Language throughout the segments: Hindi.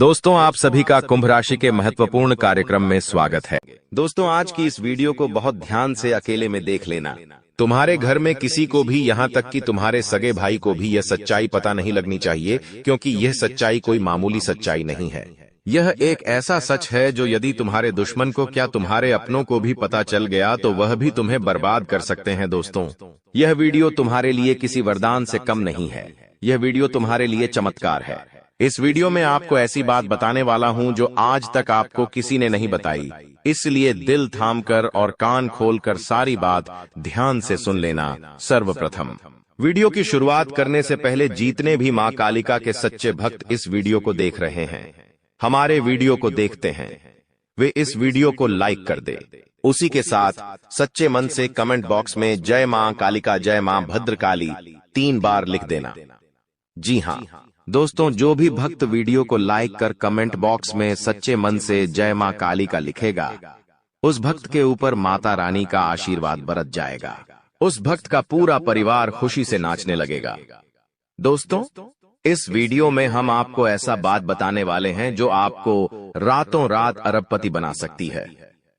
दोस्तों, आप सभी का कुंभ राशि के महत्वपूर्ण कार्यक्रम में स्वागत है। दोस्तों, आज की इस वीडियो को बहुत ध्यान से अकेले में देख लेना। तुम्हारे घर में किसी को भी, यहाँ तक कि तुम्हारे सगे भाई को भी यह सच्चाई पता नहीं लगनी चाहिए, क्योंकि यह सच्चाई कोई मामूली सच्चाई नहीं है। यह एक ऐसा सच है जो यदि तुम्हारे दुश्मन को, क्या तुम्हारे अपनों को भी पता चल गया तो वह भी तुम्हें बर्बाद कर सकते हैं। दोस्तों, यह वीडियो तुम्हारे लिए किसी वरदान से कम नहीं है। यह वीडियो तुम्हारे लिए चमत्कार है। इस वीडियो में आपको ऐसी बात बताने वाला हूं जो आज तक आपको किसी ने नहीं बताई, इसलिए दिल थामकर और कान खोलकर सारी बात ध्यान से सुन लेना। सर्वप्रथम, वीडियो की शुरुआत करने से पहले जितने भी मां कालिका के सच्चे भक्त इस वीडियो को देख रहे हैं, हमारे वीडियो को देखते हैं, वे इस वीडियो को लाइक कर दे। उसी के साथ सच्चे मन से कमेंट बॉक्स में जय मां कालिका, जय मां भद्रकाली 3 बार लिख देना। जी हाँ दोस्तों, जो भी भक्त वीडियो को लाइक कर कमेंट बॉक्स में सच्चे मन से जय मां काली का लिखेगा, उस भक्त के ऊपर माता रानी का आशीर्वाद बरस जाएगा। उस भक्त का पूरा परिवार खुशी से नाचने लगेगा। दोस्तों, इस वीडियो में हम आपको ऐसा बात बताने वाले हैं जो आपको रातों रात अरबपति बना सकती है।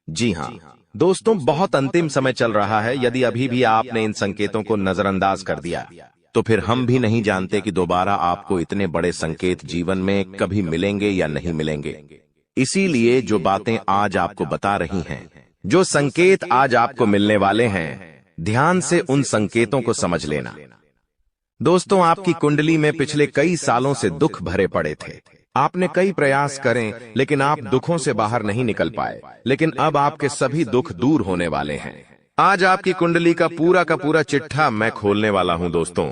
जी हाँ दोस्तों, बहुत अंतिम समय चल रहा है। यदि अभी भी आपने इन संकेतों को नजरअंदाज कर दिया तो फिर हम भी नहीं जानते कि दोबारा आपको इतने बड़े संकेत जीवन में कभी मिलेंगे या नहीं मिलेंगे। इसीलिए जो बातें आज आपको बता रही हैं, जो संकेत आज आपको मिलने वाले हैं, ध्यान से उन संकेतों को समझ लेना। दोस्तों, आपकी कुंडली में पिछले कई सालों से दुख भरे पड़े थे। आपने कई प्रयास करें लेकिन आप दुखों से बाहर नहीं निकल पाए, लेकिन अब आपके सभी दुख दूर होने वाले हैं। आज आपकी कुंडली का पूरा चिट्ठा मैं खोलने वाला हूं। दोस्तों,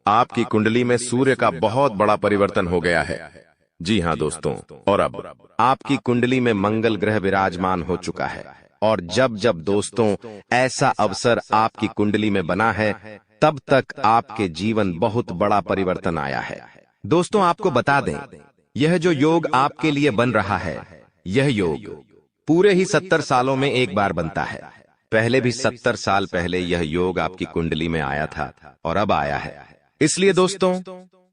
आपकी कुंडली में सूर्य का बहुत बड़ा परिवर्तन हो गया है। जी हां दोस्तों, और अब आपकी कुंडली में मंगल ग्रह विराजमान हो चुका है। और जब जब दोस्तों ऐसा अवसर आपकी कुंडली में बना है, तब तक आपके जीवन बहुत बड़ा परिवर्तन आया है। दोस्तों, आपको बता दें, यह जो योग आपके लिए बन रहा है, यह योग पूरे ही 70 सालों में एक बार बनता है। पहले भी 70 साल पहले यह योग आपकी कुंडली में आया था और अब आया है। इसलिए दोस्तों,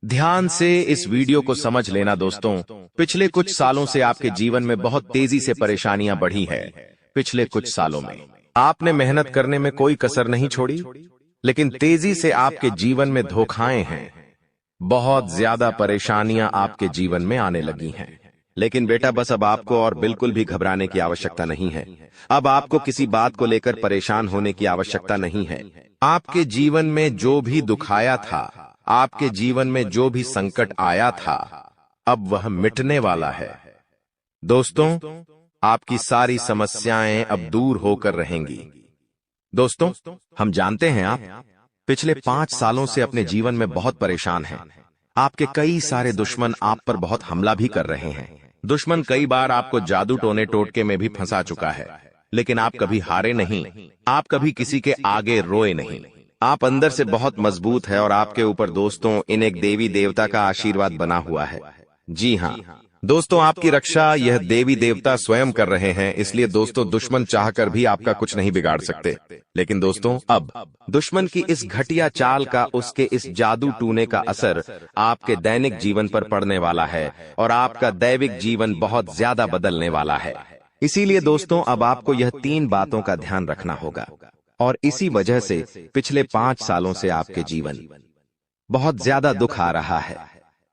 ध्यान से इस वीडियो को समझ लेना। दोस्तों, पिछले कुछ सालों से आपके जीवन में बहुत तेजी से परेशानियां बढ़ी है। पिछले कुछ सालों में आपने मेहनत करने में कोई कसर नहीं छोड़ी, लेकिन तेजी से आपके जीवन में धोखाएं हैं। बहुत ज्यादा परेशानियां आपके जीवन में आने लगी हैं। लेकिन बेटा, बस अब आपको और बिल्कुल भी घबराने की आवश्यकता नहीं है। अब आपको किसी बात को लेकर परेशान होने की आवश्यकता नहीं है। आपके जीवन में जो भी दुख आया था, आपके जीवन में जो भी संकट आया था, अब वह मिटने वाला है। दोस्तों, आपकी सारी समस्याएं अब दूर होकर रहेंगी। दोस्तों, हम जानते हैं आप पिछले 5 सालों से अपने जीवन में बहुत परेशान हैं। आपके कई सारे दुश्मन आप पर बहुत हमला भी कर रहे हैं। दुश्मन कई बार आपको जादू टोने टोटके में भी फंसा चुका है, लेकिन आप कभी हारे नहीं। आप कभी किसी के आगे रोए नहीं। आप अंदर से बहुत मजबूत है और आपके ऊपर दोस्तों इन एक देवी देवता का आशीर्वाद बना हुआ है। जी हाँ दोस्तों, आपकी रक्षा यह देवी देवता स्वयं कर रहे हैं। इसलिए दोस्तों, दुश्मन चाहकर भी आपका कुछ नहीं बिगाड़ सकते। लेकिन दोस्तों, अब दुश्मन की इस घटिया चाल का, उसके इस जादू टूने का असर आपके दैनिक जीवन पर पड़ने वाला है और आपका दैविक जीवन बहुत ज्यादा बदलने वाला है। इसीलिए दोस्तों, अब आपको यह 3 बातों का ध्यान रखना होगा। और इसी वजह से पिछले 5 सालों से आपके जीवन बहुत ज्यादा दुख आ रहा है।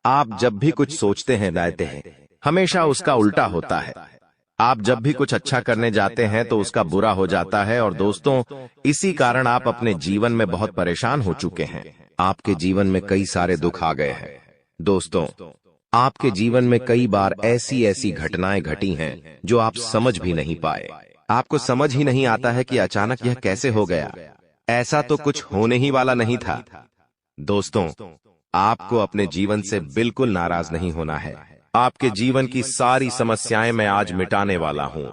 आप जब भी कुछ सोचते हैं, रहते हैं, हमेशा उसका उल्टा होता है। आप जब भी कुछ अच्छा करने जाते हैं तो उसका बुरा हो जाता है। और दोस्तों, इसी कारण आप अपने जीवन में बहुत परेशान हो चुके हैं। आपके जीवन में कई सारे दुख आ गए हैं। दोस्तों, आपके जीवन में कई बार ऐसी घटनाएं घटी हैं जो आप समझ भी नहीं पाए। आपको समझ ही नहीं आता है कि अचानक यह कैसे हो गया। ऐसा तो कुछ होने ही वाला नहीं था। दोस्तों, आपको अपने जीवन से बिल्कुल नाराज नहीं होना है। आपके जीवन की सारी समस्याएं मैं आज मिटाने वाला हूं।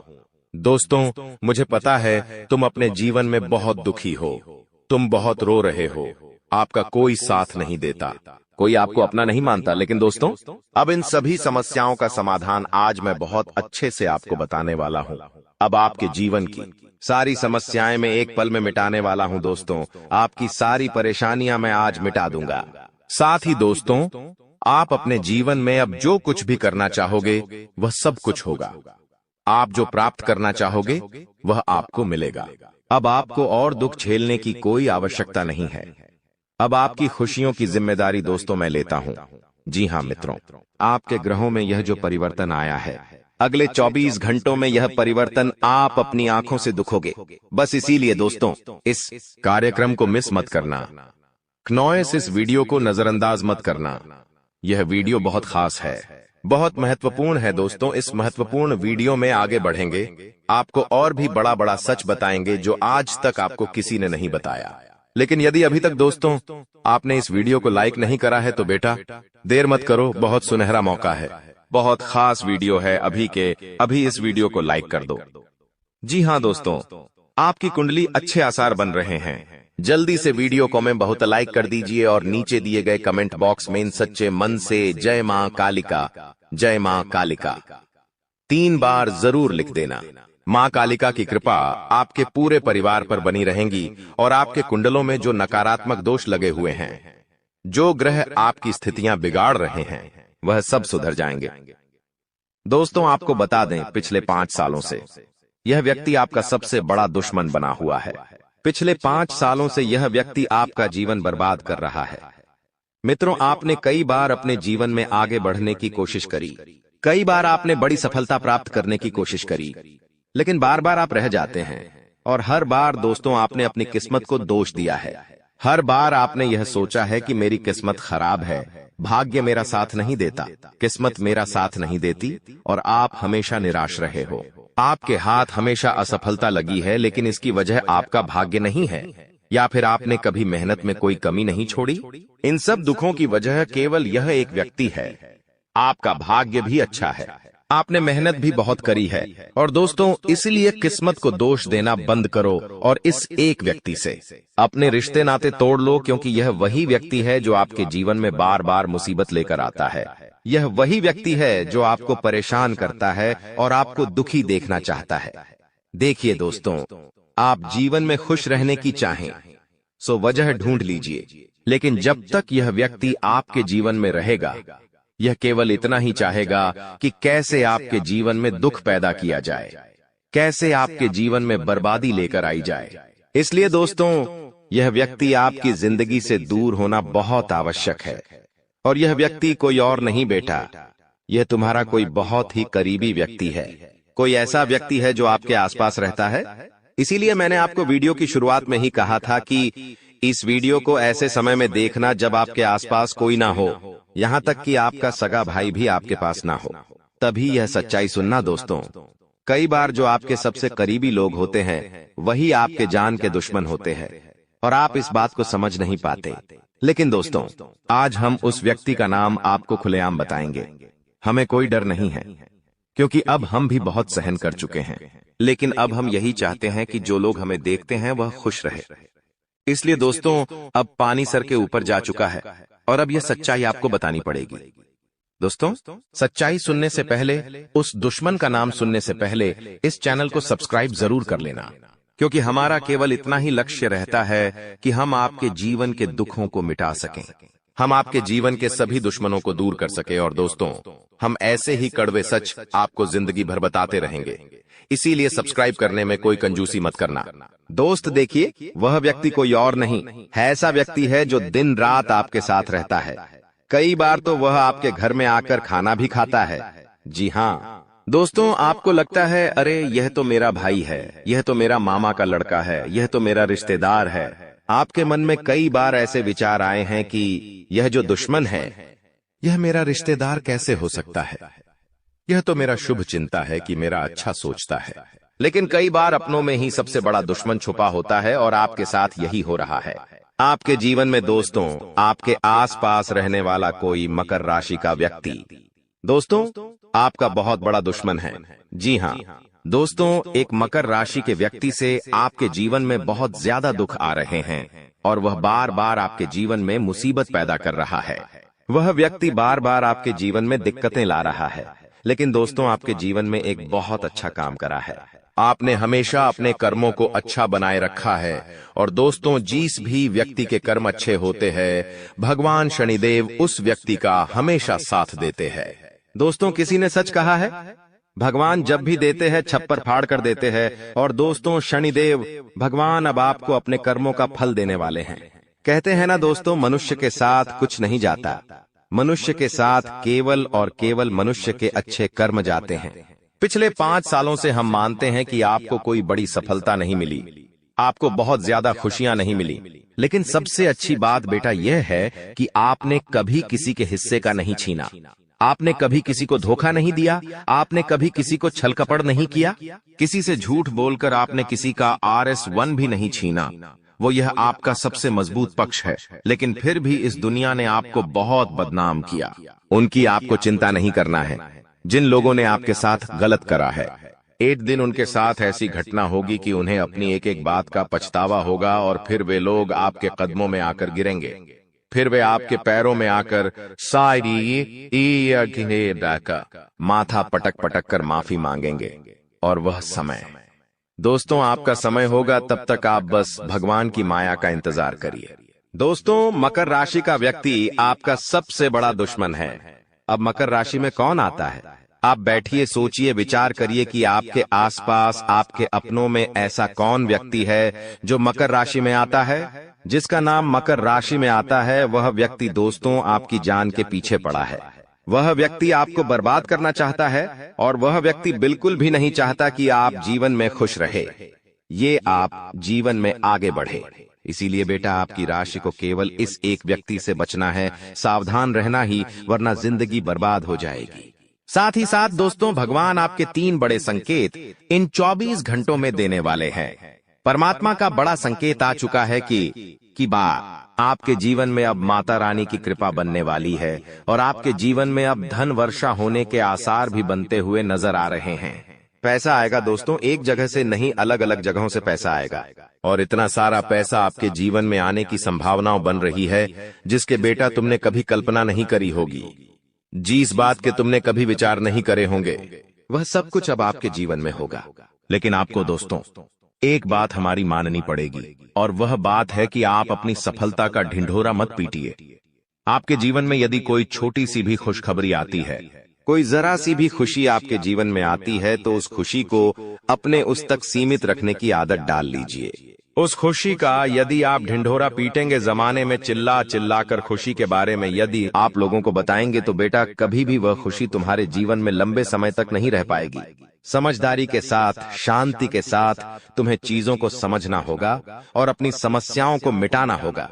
दोस्तों, मुझे पता है तुम अपने जीवन में बहुत दुखी हो, तुम बहुत रो रहे हो, आपका कोई साथ नहीं देता, कोई आपको अपना नहीं मानता। लेकिन दोस्तों, अब इन सभी समस्याओं का समाधान आज मैं बहुत अच्छे से आपको बताने वाला हूं। अब आपके जीवन की सारी समस्याएं मैं एक पल में मिटाने वाला हूं। दोस्तों, आपकी सारी परेशानियां मैं आज मिटा दूंगा। साथ ही दोस्तों, आप अपने जीवन में अब जो कुछ भी करना चाहोगे वह सब कुछ होगा। आप जो प्राप्त करना चाहोगे वह आपको मिलेगा। अब आपको और दुख झेलने की कोई आवश्यकता नहीं है। अब आपकी खुशियों की जिम्मेदारी दोस्तों मैं लेता हूं। जी हां मित्रों, आपके ग्रहों में यह जो परिवर्तन आया है, अगले 24 घंटों में यह परिवर्तन आप अपनी आंखों से दुखोगे। बस इसीलिए दोस्तों इस कार्यक्रम को मिस मत करना। क्नॉयस इस वीडियो को नजरअंदाज मत करना। यह वीडियो बहुत खास है, बहुत महत्वपूर्ण है दोस्तों। इस महत्वपूर्ण वीडियो में आगे बढ़ेंगे, आपको और भी बड़ा बड़ा सच बताएंगे जो आज तक आपको किसी ने नहीं बताया। लेकिन यदि अभी तक दोस्तों आपने इस वीडियो को लाइक नहीं करा है तो बेटा देर मत करो, बहुत सुनहरा मौका है, बहुत खास वीडियो है। अभी इस वीडियो को लाइक कर दो। जी हां दोस्तों, आपकी कुंडली अच्छे आसार बन रहे हैं। जल्दी से वीडियो को में बहुत लाइक कर दीजिए और नीचे दिए गए कमेंट बॉक्स में इन सच्चे मन से जय मां कालिका, जय मां कालिका 3 बार जरूर लिख देना। मां कालिका की कृपा आपके पूरे परिवार पर बनी रहेंगी और आपके कुंडलों में जो नकारात्मक दोष लगे हुए हैं, जो ग्रह आपकी स्थितियां बिगाड़ रहे हैं, वह सब सुधर जाएंगे। दोस्तों आपको बता दें, पिछले 5 सालों से यह व्यक्ति आपका सबसे बड़ा दुश्मन बना हुआ है। पिछले 5 सालों से यह व्यक्ति आपका जीवन बर्बाद कर रहा है। मित्रों, आपने कई बार अपने जीवन में आगे बढ़ने की कोशिश करी, कई बार आपने बड़ी सफलता प्राप्त करने की कोशिश करी, लेकिन बार बार आप रह जाते हैं। और हर बार दोस्तों आपने अपनी किस्मत को दोष दिया है। हर बार आपने यह सोचा है कि मेरी किस्मत खराब है, भाग्य मेरा साथ नहीं देता, किस्मत मेरा साथ नहीं देती, और आप हमेशा निराश रहे हो। आपके हाथ हमेशा असफलता लगी है, लेकिन इसकी वजह आपका भाग्य नहीं है, या फिर आपने कभी मेहनत में कोई कमी नहीं छोड़ी। इन सब दुखों की वजह केवल यह एक व्यक्ति है। आपका भाग्य भी अच्छा है, आपने मेहनत भी बहुत करी है। और दोस्तों इसलिए किस्मत को दोष देना बंद करो और इस एक व्यक्ति से अपने रिश्ते नाते तोड़ लो, क्योंकि यह वही व्यक्ति है जो आपके जीवन में बार बार मुसीबत लेकर आता है। यह वही व्यक्ति है जो आपको परेशान करता है और आपको दुखी देखना चाहता है। देखिए दोस्तों, आप जीवन में खुश रहने की चाहें सो वजह ढूंढ लीजिए, लेकिन जब तक यह व्यक्ति आपके जीवन में रहेगा, यह केवल इतना ही चाहेगा कि कैसे आपके जीवन में दुख पैदा किया जाए, कैसे आपके जीवन में बर्बादी लेकर आई जाए। इसलिए दोस्तों यह व्यक्ति आपकी जिंदगी से दूर होना बहुत आवश्यक है। और यह व्यक्ति कोई और नहीं बेटा, यह तुम्हारा कोई बहुत ही करीबी व्यक्ति है, कोई ऐसा व्यक्ति है जो आपके आसपास रहता है। इसीलिए मैंने आपको वीडियो की शुरुआत में ही कहा था कि इस वीडियो को ऐसे समय में देखना जब आपके आसपास कोई ना हो, यहाँ तक कि आपका सगा भाई भी आपके पास ना हो, तभी यह सच्चाई सुनना दोस्तों। कई बार जो आपके सबसे करीबी लोग होते हैं वही आपके जान के दुश्मन होते हैं, और आप इस बात को समझ नहीं पाते। लेकिन दोस्तों आज हम उस व्यक्ति का नाम आपको खुलेआम बताएंगे। हमें कोई डर नहीं है, क्योंकि अब हम भी बहुत सहन कर चुके हैं। लेकिन अब हम यही चाहते हैं कि जो लोग हमें देखते हैं वह खुश रहे। इसलिए दोस्तों अब पानी सर के ऊपर जा चुका है और अब यह सच्चाई आपको बतानी पड़ेगी। दोस्तों सच्चाई सुनने से पहले, उस दुश्मन का नाम सुनने से पहले इस चैनल को सब्सक्राइब जरूर कर लेना, क्योंकि हमारा केवल इतना ही लक्ष्य रहता है कि हम आपके जीवन के दुखों को मिटा सकें, हम आपके जीवन के सभी दुश्मनों को दूर कर सके। और दोस्तों हम ऐसे ही कड़वे सच आपको जिंदगी भर बताते रहेंगे, इसीलिए सब्सक्राइब करने में कोई कंजूसी मत करना। दोस्त देखिए, वह व्यक्ति कोई और नहीं है, ऐसा व्यक्ति है जो दिन रात आपके साथ रहता है। कई बार तो वह आपके घर में आकर खाना भी खाता है। जी हाँ दोस्तों, आपको लगता है अरे यह तो मेरा भाई है, यह तो मेरा मामा का लड़का है, यह तो मेरा रिश्तेदार है। आपके मन में कई बार ऐसे विचार आए हैं कि यह जो दुश्मन है यह मेरा रिश्तेदार कैसे हो सकता है, यह तो मेरा शुभ चिंता है कि मेरा अच्छा सोचता है। लेकिन कई बार अपनों में ही सबसे बड़ा दुश्मन छुपा होता है और आपके साथ यही हो रहा है। आपके जीवन में दोस्तों आपके आसपास रहने वाला कोई मकर राशि का व्यक्ति दोस्तों आपका बहुत बड़ा दुश्मन है। जी हाँ दोस्तों, एक मकर राशि के व्यक्ति से आपके जीवन में बहुत ज्यादा दुख आ रहे हैं और वह बार बार आपके जीवन में मुसीबत पैदा कर रहा है। वह व्यक्ति बार बार आपके जीवन में दिक्कतें ला रहा है, लेकिन दोस्तों आपके जीवन में एक बहुत अच्छा काम करा है। आपने हमेशा अपने कर्मों को अच्छा बनाए रखा है। और दोस्तों, जिस भी व्यक्ति के कर्म अच्छे होते हैं, भगवान शनिदेव उस व्यक्ति का हमेशा साथ देते हैं। दोस्तों, किसी ने सच कहा है, भगवान जब भी देते हैं छप्पर फाड़ कर देते हैं। और दोस्तों, शनिदेव भगवान अब आपको अपने कर्मों का फल देने वाले हैं। कहते हैं ना दोस्तों, मनुष्य के साथ कुछ नहीं जाता, मनुष्य के साथ केवल और केवल मनुष्य के अच्छे कर्म जाते हैं। पिछले 5 सालों से हम मानते हैं कि आपको कोई बड़ी सफलता नहीं मिली, आपको बहुत ज्यादा खुशियां नहीं मिली, लेकिन सबसे अच्छी बात बेटा यह है कि आपने कभी किसी के हिस्से का नहीं छीना, आपने कभी किसी को धोखा नहीं दिया, आपने कभी किसी को छल कपट नहीं किया, किसी से झूठ बोलकर आपने किसी का RS1 भी नहीं छीना। वो यह आपका सबसे मजबूत पक्ष है। लेकिन फिर भी इस दुनिया ने आपको बहुत बदनाम किया। उनकी आपको चिंता नहीं करना है। जिन लोगों ने आपके साथ गलत करा है, एक दिन उनके साथ ऐसी घटना होगी कि उन्हें अपनी एक एक बात का पछतावा होगा, और फिर वे लोग आपके कदमों में आकर गिरेंगे, फिर वे आपके पैरों में आकर माथा पटक पटक कर माफी मांगेंगे। और वह समय, दोस्तों, आपका समय होगा, तब तक आप बस भगवान की माया का इंतजार करिए। दोस्तों, मकर राशि का व्यक्ति आपका सबसे बड़ा दुश्मन है। अब मकर राशि में कौन आता है? आप बैठिए, सोचिए, विचार करिए कि आपके आसपास, आपके अपनों में ऐसा कौन व्यक्ति है जो मकर राशि में आता है। जिसका नाम मकर राशि में आता है, वह व्यक्ति दोस्तों आपकी जान के पीछे पड़ा है। वह व्यक्ति आपको बर्बाद करना चाहता है, और वह व्यक्ति बिल्कुल भी नहीं चाहता कि आप जीवन में खुश रहे, ये आप जीवन में आगे बढ़े। इसीलिए बेटा, आपकी राशि को केवल इस एक व्यक्ति से बचना है, सावधान रहना ही, वरना जिंदगी बर्बाद हो जाएगी। साथ ही साथ दोस्तों, भगवान आपके 3 बड़े संकेत इन 24 घंटों में देने वाले हैं। परमात्मा का बड़ा संकेत आ चुका है कि आपके जीवन में अब माता रानी की कृपा बनने वाली है, और आपके जीवन में अब धन वर्षा होने के आसार भी बनते हुए नजर आ रहे हैं। पैसा आएगा दोस्तों, एक जगह से नहीं, अलग अलग जगहों से पैसा आएगा, और इतना सारा पैसा आपके जीवन में आने की संभावनाएं बन रही है, जिसके बेटा तुमने कभी कल्पना नहीं करी होगी। जिस बात के तुमने कभी विचार नहीं करे होंगे, वह सब कुछ अब आपके जीवन में होगा। लेकिन आपको दोस्तों एक बात हमारी माननी पड़ेगी, और वह बात है कि आप अपनी सफलता का ढिंढोरा मत पीटिए। आपके जीवन में यदि कोई छोटी सी भी खुशखबरी आती है, कोई जरा सी भी खुशी आपके जीवन में आती है, तो उस खुशी को अपने उस तक सीमित रखने की आदत डाल लीजिए। उस खुशी का यदि आप ढिंढोरा पीटेंगे, जमाने में चिल्ला चिल्ला कर खुशी के बारे में यदि आप लोगों को बताएंगे, तो बेटा कभी भी वह खुशी तुम्हारे जीवन में लंबे समय तक नहीं रह पाएगी। समझदारी के साथ, शांति के साथ तुम्हें चीजों को समझना होगा और अपनी समस्याओं को मिटाना होगा,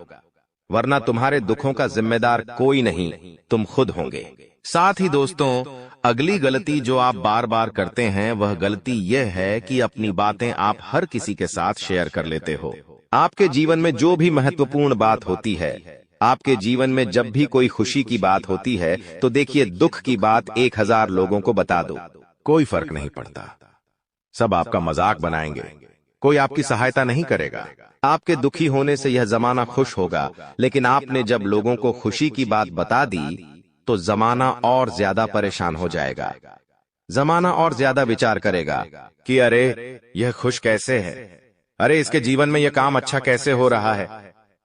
वरना तुम्हारे दुखों का जिम्मेदार कोई नहीं, तुम खुद होंगे। साथ ही दोस्तों, अगली गलती जो आप बार बार करते हैं, वह गलती यह है कि अपनी बातें आप हर किसी के साथ शेयर कर लेते हो। आपके जीवन में जो भी महत्वपूर्ण बात होती है, आपके जीवन में जब भी कोई खुशी की बात होती है, तो देखिए, दुख की बात 1000 लोगों को बता दो, कोई फर्क नहीं पड़ता। सब आपका मजाक बनाएंगे, कोई आपकी सहायता नहीं करेगा। आपके दुखी होने से यह जमाना खुश होगा, लेकिन आपने जब लोगों को खुशी की बात बता दी, तो जमाना और ज्यादा परेशान हो जाएगा। जमाना और ज्यादा विचार करेगा कि अरे यह खुश कैसे है, अरे इसके जीवन में यह काम अच्छा कैसे हो रहा है,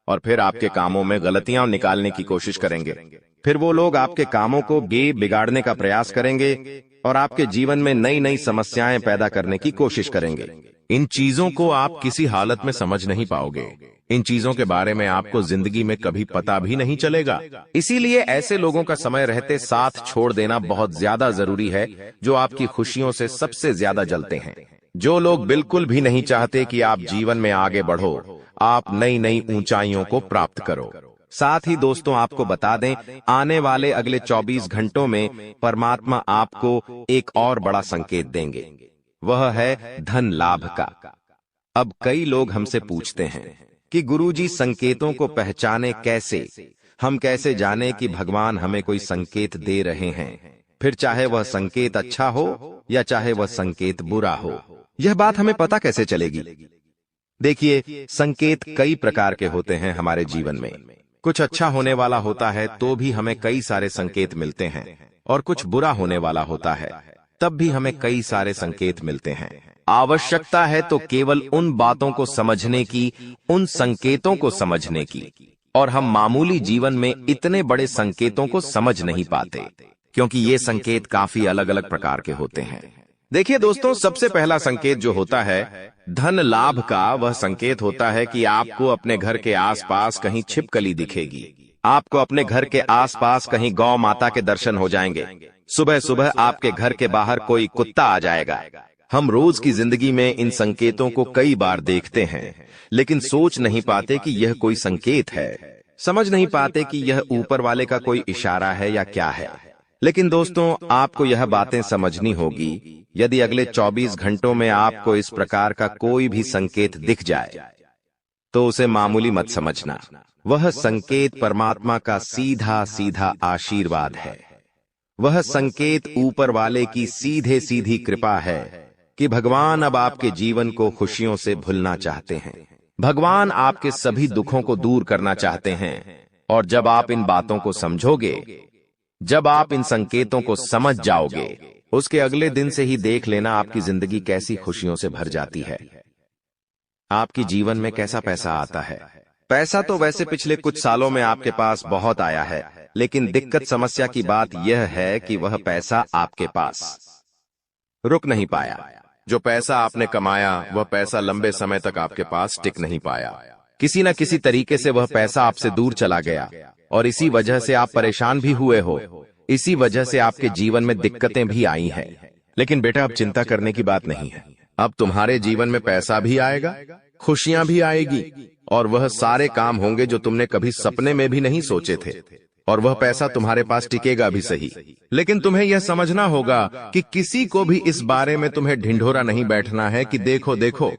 और फिर आपके कामों में गलतियां निकालने की कोशिश करेंगे। फिर वो लोग आपके कामों को बिगाड़ने का प्रयास करेंगे और आपके जीवन में नई नई समस्याएं पैदा करने की कोशिश करेंगे। इन चीजों को आप किसी हालत में समझ नहीं पाओगे। इन चीजों के बारे में आपको जिंदगी में कभी पता भी नहीं चलेगा। इसीलिए ऐसे लोगों का समय रहते साथ छोड़ देना बहुत ज्यादा जरूरी है, जो आपकी खुशियों से सबसे ज्यादा जलते हैं। जो लोग बिल्कुल भी नहीं चाहते कि आप जीवन में आगे बढ़ो, आप नई नई ऊंचाइयों को प्राप्त करो। साथ ही दोस्तों, आपको बता दें, आने वाले अगले 24 घंटों में परमात्मा आपको एक और बड़ा संकेत देंगे, वह है धन लाभ का। अब कई लोग हमसे पूछते हैं कि गुरुजी, संकेतों को पहचाने कैसे? हम कैसे जाने कि भगवान हमें कोई संकेत दे रहे हैं, फिर चाहे वह संकेत अच्छा हो या चाहे वह संकेत बुरा हो? यह बात हमें पता कैसे चलेगी? देखिए, संकेत कई प्रकार के होते हैं हमारे जीवन में। कुछ अच्छा होने वाला होता है तो भी हमें कई सारे संकेत मिलते हैं, और कुछ बुरा होने वाला होता है तब भी हमें कई सारे संकेत मिलते हैं। आवश्यकता है तो केवल उन बातों को समझने की, उन संकेतों को समझने की। और हम मामूली जीवन में इतने बड़े संकेतों को समझ नहीं पाते, क्योंकि ये संकेत काफी अलग अलग प्रकार के होते हैं। देखिए दोस्तों, सबसे पहला संकेत जो होता है धन लाभ का, वह संकेत होता है कि आपको अपने घर के आसपास कहीं छिपकली दिखेगी। आपको अपने घर के आसपास कहीं गौ माता के दर्शन हो जाएंगे। सुबह सुबह आपके घर के बाहर कोई कुत्ता आ जाएगा। हम रोज की जिंदगी में इन संकेतों को कई बार देखते हैं, लेकिन सोच नहीं पाते कि यह कोई संकेत है, समझ नहीं पाते कि यह ऊपर वाले का कोई इशारा है या क्या है। लेकिन दोस्तों, आपको यह बातें समझनी होगी। यदि अगले 24 घंटों में आपको इस प्रकार का कोई भी संकेत दिख जाए, तो उसे मामूली मत समझना। वह संकेत परमात्मा का सीधा सीधा आशीर्वाद है। वह संकेत ऊपर वाले की सीधे सीधी कृपा है कि भगवान अब आपके जीवन को खुशियों से भुलना चाहते हैं। भगवान आपके सभी दुखों को दूर करना चाहते हैं। और जब आप इन बातों को समझोगे, जब आप इन संकेतों को समझ जाओगे, उसके अगले दिन से ही देख लेना आपकी जिंदगी कैसी खुशियों से भर जाती है। आपकी जीवन में कैसा पैसा आता है। पैसा तो वैसे पिछले कुछ सालों में आपके पास बहुत आया है, लेकिन दिक्कत समस्या की बात यह है कि वह पैसा आपके पास रुक नहीं पाया। जो पैसा आपने कमाया, वह पैसा लंबे समय तक आपके पास टिक नहीं पाया। किसी न किसी तरीके से वह पैसा आपसे दूर चला गया, और इसी वजह से आप परेशान भी हुए हो। इसी वजह से आपके जीवन में दिक्कतें भी आई हैं। लेकिन बेटा, अब चिंता करने की बात नहीं है। अब तुम्हारे जीवन में पैसा भी आएगा, खुशियां भी आएगी, और वह सारे काम होंगे जो तुमने कभी सपने में भी नहीं सोचे थे। और वह पैसा तुम्हारे पास टिकेगा भी सही, लेकिन तुम्हें यह समझना होगा कि किसी को भी इस बारे में तुम्हें ढिंढोरा नहीं बैठना है कि देखो देखो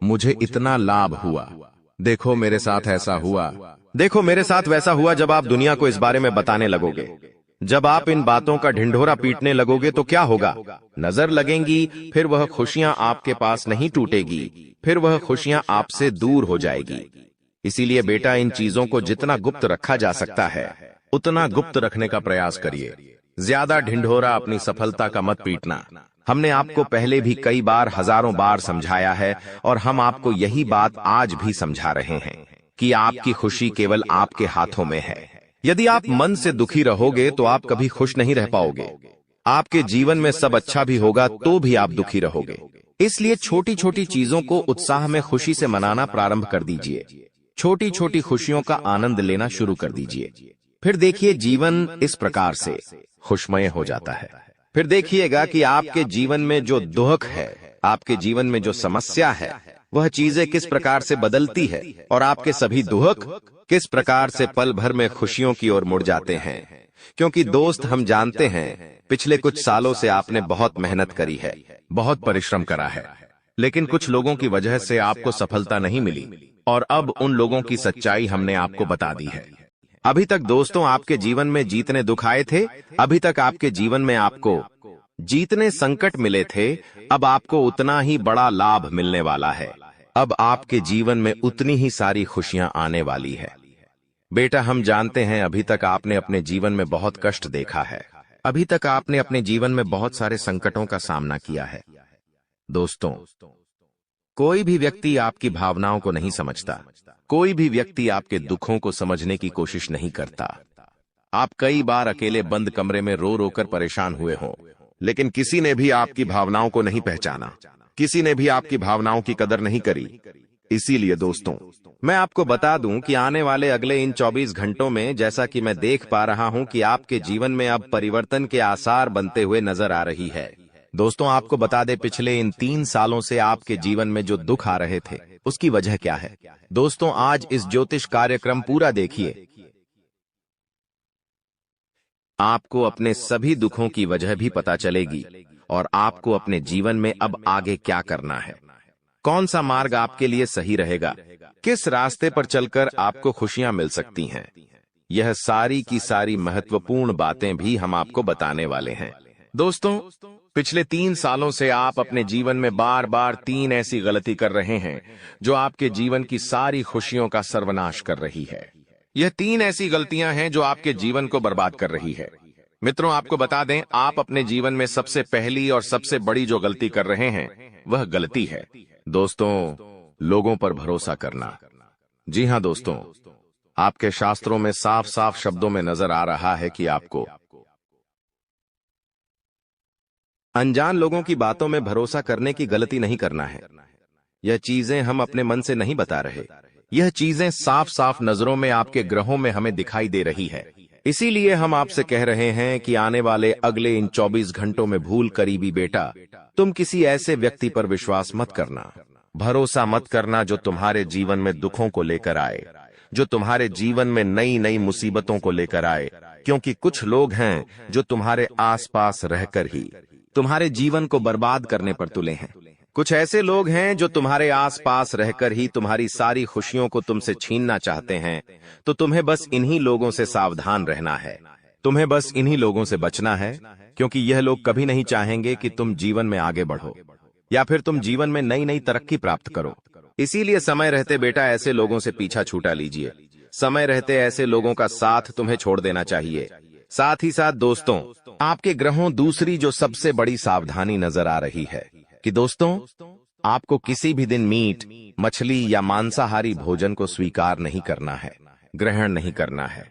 मुझे इतना लाभ हुआ, देखो मेरे साथ ऐसा हुआ, देखो मेरे साथ वैसा हुआ। जब आप दुनिया को इस बारे में बताने लगोगे, जब आप इन बातों का ढिंढोरा पीटने लगोगे, तो क्या होगा? नजर लगेंगी, फिर वह खुशियां आपके पास नहीं टूटेगी, फिर वह खुशियां आपसे दूर हो जाएगी। इसीलिए बेटा, इन चीजों को जितना गुप्त रखा जा सकता है, उतना गुप्त रखने का प्रयास करिए। ज्यादा ढिंढोरा अपनी सफलता का मत पीटना। हमने आपको पहले भी कई बार, हजारों बार समझाया है, और हम आपको यही बात आज भी समझा रहे हैं कि आपकी खुशी केवल आपके हाथों में है। यदि आप मन से दुखी रहोगे तो आप कभी खुश नहीं रह पाओगे। आपके जीवन में सब अच्छा भी होगा तो भी आप दुखी रहोगे। इसलिए छोटी छोटी चीजों को उत्साह में खुशी से मनाना प्रारंभ कर दीजिए। छोटी छोटी खुशियों का आनंद लेना शुरू कर दीजिए। फिर देखिए, जीवन इस प्रकार से खुशमय हो जाता है। फिर देखिएगा कि आपके जीवन में जो दुख है, आपके जीवन में जो समस्या है, वह चीजें किस प्रकार से बदलती है, और आपके सभी दुख किस प्रकार से पल भर में खुशियों की ओर मुड़ जाते हैं। क्योंकि दोस्त, हम जानते हैं पिछले कुछ सालों से आपने बहुत मेहनत करी है, बहुत परिश्रम करा है, लेकिन कुछ लोगों की वजह से आपको सफलता नहीं मिली, और अब उन लोगों की सच्चाई हमने आपको बता दी है। अभी तक दोस्तों आपके जीवन में जितने दुख आए थे, अभी तक आपके जीवन में आपको जितने संकट मिले थे, अब आपको उतना ही बड़ा लाभ मिलने वाला है। अब आपके जीवन में उतनी ही सारी खुशियां आने वाली है। बेटा, हम जानते हैं अभी तक आपने अपने जीवन में बहुत कष्ट देखा है। अभी तक आपने अपने जीवन में बहुत सारे संकटों का सामना किया है। दोस्तों, कोई भी व्यक्ति आपकी भावनाओं को नहीं समझता। कोई भी व्यक्ति आपके दुखों को समझने की कोशिश नहीं करता। आप कई बार अकेले बंद कमरे में रो रो कर परेशान हुए हों, लेकिन किसी ने भी आपकी भावनाओं को नहीं पहचाना, किसी ने भी आपकी भावनाओं की कदर नहीं करी। इसीलिए दोस्तों, मैं आपको बता दूं कि आने वाले अगले इन 24 घंटों में, जैसा कि मैं देख पा रहा हूं कि आपके जीवन में अब परिवर्तन के आसार बनते हुए नजर आ रही है। दोस्तों, आपको बता दें, पिछले इन 3 सालों से आपके जीवन में जो दुख आ रहे थे, उसकी वजह क्या है? दोस्तों, आज इस ज्योतिष कार्यक्रम पूरा देखिए। आपको अपने सभी दुखों की वजह भी पता चलेगी, और आपको अपने जीवन में अब आगे क्या करना है, कौन सा मार्ग आपके लिए सही रहेगा, किस रास्ते पर चलकर आपको खुशियां मिल सकती हैं। यह सारी की सारी महत्वपूर्ण बातें भी हम आपको बताने वाले हैं। दोस्तों, पिछले 3 सालों से आप अपने जीवन में बार बार 3 ऐसी गलती कर रहे हैं जो आपके जीवन की सारी खुशियों का सर्वनाश कर रही है। यह 3 ऐसी गलतियां हैं जो आपके जीवन को बर्बाद कर रही है। मित्रों, आपको बता दें, आप अपने जीवन में सबसे पहली और सबसे बड़ी जो गलती कर रहे हैं, वह गलती है। दोस्तों, लोगों पर भरोसा करना। जी हाँ दोस्तों, आपके शास्त्रों में साफ साफ शब्दों में नजर आ रहा है कि आपको अनजान लोगों की बातों में भरोसा करने की गलती नहीं करना है। यह चीजें हम अपने मन से नहीं बता रहे, यह चीजें साफ साफ नजरों में आपके ग्रहों में हमें दिखाई दे रही है। इसीलिए हम आपसे कह रहे हैं कि आने वाले अगले इन 24 घंटों में भूल करीबी बेटा, तुम किसी ऐसे व्यक्ति पर विश्वास मत करना, भरोसा मत करना जो तुम्हारे जीवन में दुखों को लेकर आए, जो तुम्हारे जीवन में नई नई मुसीबतों को लेकर आए। क्योंकि कुछ लोग हैं जो तुम्हारे आसपास रहकर ही तुम्हारे जीवन को बर्बाद करने पर तुले हैं। कुछ ऐसे लोग हैं जो तुम्हारे आसपास रहकर ही तुम्हारी सारी खुशियों को तुमसे छीनना चाहते हैं। तो तुम्हें बस इन्हीं लोगों से सावधान रहना है, तुम्हें बस इन्हीं लोगों से बचना है, क्योंकि यह लोग कभी नहीं चाहेंगे कि तुम जीवन में आगे बढ़ो या फिर तुम जीवन में नई नई तरक्की प्राप्त करो। इसीलिए समय रहते बेटा ऐसे लोगों से पीछा छूटा लीजिए। समय रहते ऐसे लोगों का साथ तुम्हें छोड़ देना चाहिए। साथ ही साथ दोस्तों, आपके ग्रहों दूसरी जो सबसे बड़ी सावधानी नजर आ रही है कि दोस्तों, आपको किसी भी दिन मीट, मछली या मांसाहारी भोजन को स्वीकार नहीं करना है, ग्रहण नहीं करना है।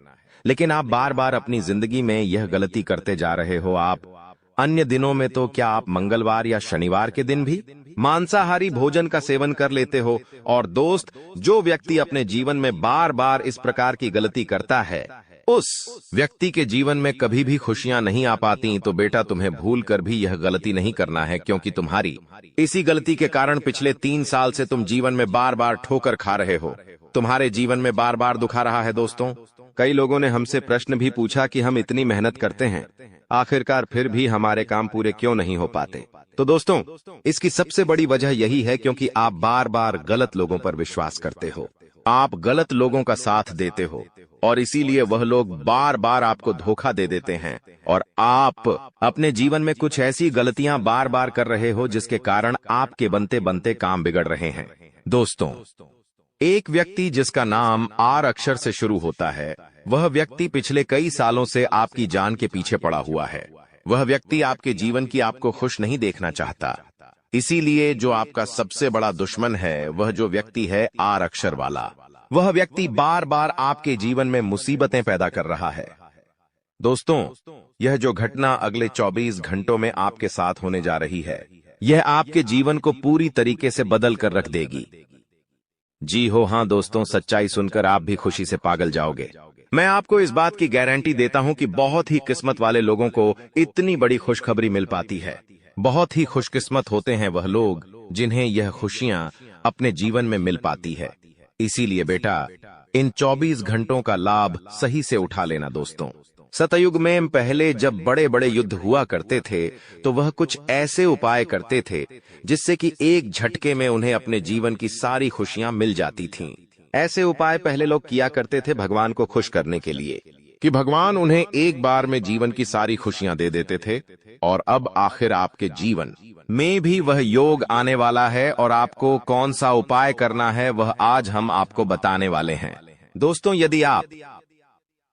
लेकिन आप बार बार अपनी जिंदगी में यह गलती करते जा रहे हो। आप अन्य दिनों में तो क्या आप मंगलवार या शनिवार के दिन भी मांसाहारी भोजन का सेवन कर लेते हो। और दोस्त, जो व्यक्ति अपने जीवन में बार बार इस प्रकार की गलती करता है, उस व्यक्ति के जीवन में कभी भी खुशियां नहीं आ पाती। तो बेटा, तुम्हें भूल कर भी यह गलती नहीं करना है, क्योंकि तुम्हारी इसी गलती के कारण पिछले 3 साल से तुम जीवन में बार बार ठोकर खा रहे हो, तुम्हारे जीवन में बार बार दुख आ रहा है। दोस्तों, कई लोगों ने हमसे प्रश्न भी पूछा कि हम इतनी मेहनत करते हैं, आखिरकार फिर भी हमारे काम पूरे क्यों नहीं हो पाते। तो दोस्तों, इसकी सबसे बड़ी वजह यही है क्योंकि आप बार बार गलत लोगों पर विश्वास करते हो, आप गलत लोगों का साथ देते हो, और इसीलिए वह लोग बार बार आपको धोखा दे देते हैं। और आप अपने जीवन में कुछ ऐसी गलतियां बार बार कर रहे हो जिसके कारण आपके बनते बनते काम बिगड़ रहे हैं। दोस्तों, एक व्यक्ति जिसका नाम आर अक्षर से शुरू होता है, वह व्यक्ति पिछले कई सालों से आपकी जान के पीछे पड़ा हुआ है। वह व्यक्ति आपके जीवन की आपको खुश नहीं देखना चाहता। इसीलिए जो आपका सबसे बड़ा दुश्मन है, वह जो व्यक्ति है आर अक्षर वाला, वह व्यक्ति बार बार आपके जीवन में मुसीबतें पैदा कर रहा है। दोस्तों, यह जो घटना अगले 24 घंटों में आपके साथ होने जा रही है, यह आपके जीवन को पूरी तरीके से बदल कर रख देगी। जी हो हाँ दोस्तों, सच्चाई सुनकर आप भी खुशी से पागल जाओगे। मैं आपको इस बात की गारंटी देता हूं कि बहुत ही किस्मत वाले लोगों को इतनी बड़ी खुशखबरी मिल पाती है। बहुत ही खुशकिस्मत होते हैं वह लोग जिन्हें यह खुशियां अपने जीवन में मिल पाती है। इसीलिए बेटा, इन 24 घंटों का लाभ सही से उठा लेना। दोस्तों, सतयुग में पहले जब बड़े बड़े युद्ध हुआ करते थे, तो वह कुछ ऐसे उपाय करते थे जिससे कि एक झटके में उन्हें अपने जीवन की सारी खुशियां मिल जाती थीं। ऐसे उपाय पहले लोग किया करते थे भगवान को खुश करने के लिए, कि भगवान उन्हें एक बार में जीवन की सारी खुशियां दे देते थे। और अब आखिर आपके जीवन में भी वह योग आने वाला है, और आपको कौन सा उपाय करना है वह आज हम आपको बताने वाले हैं। दोस्तों, यदि आप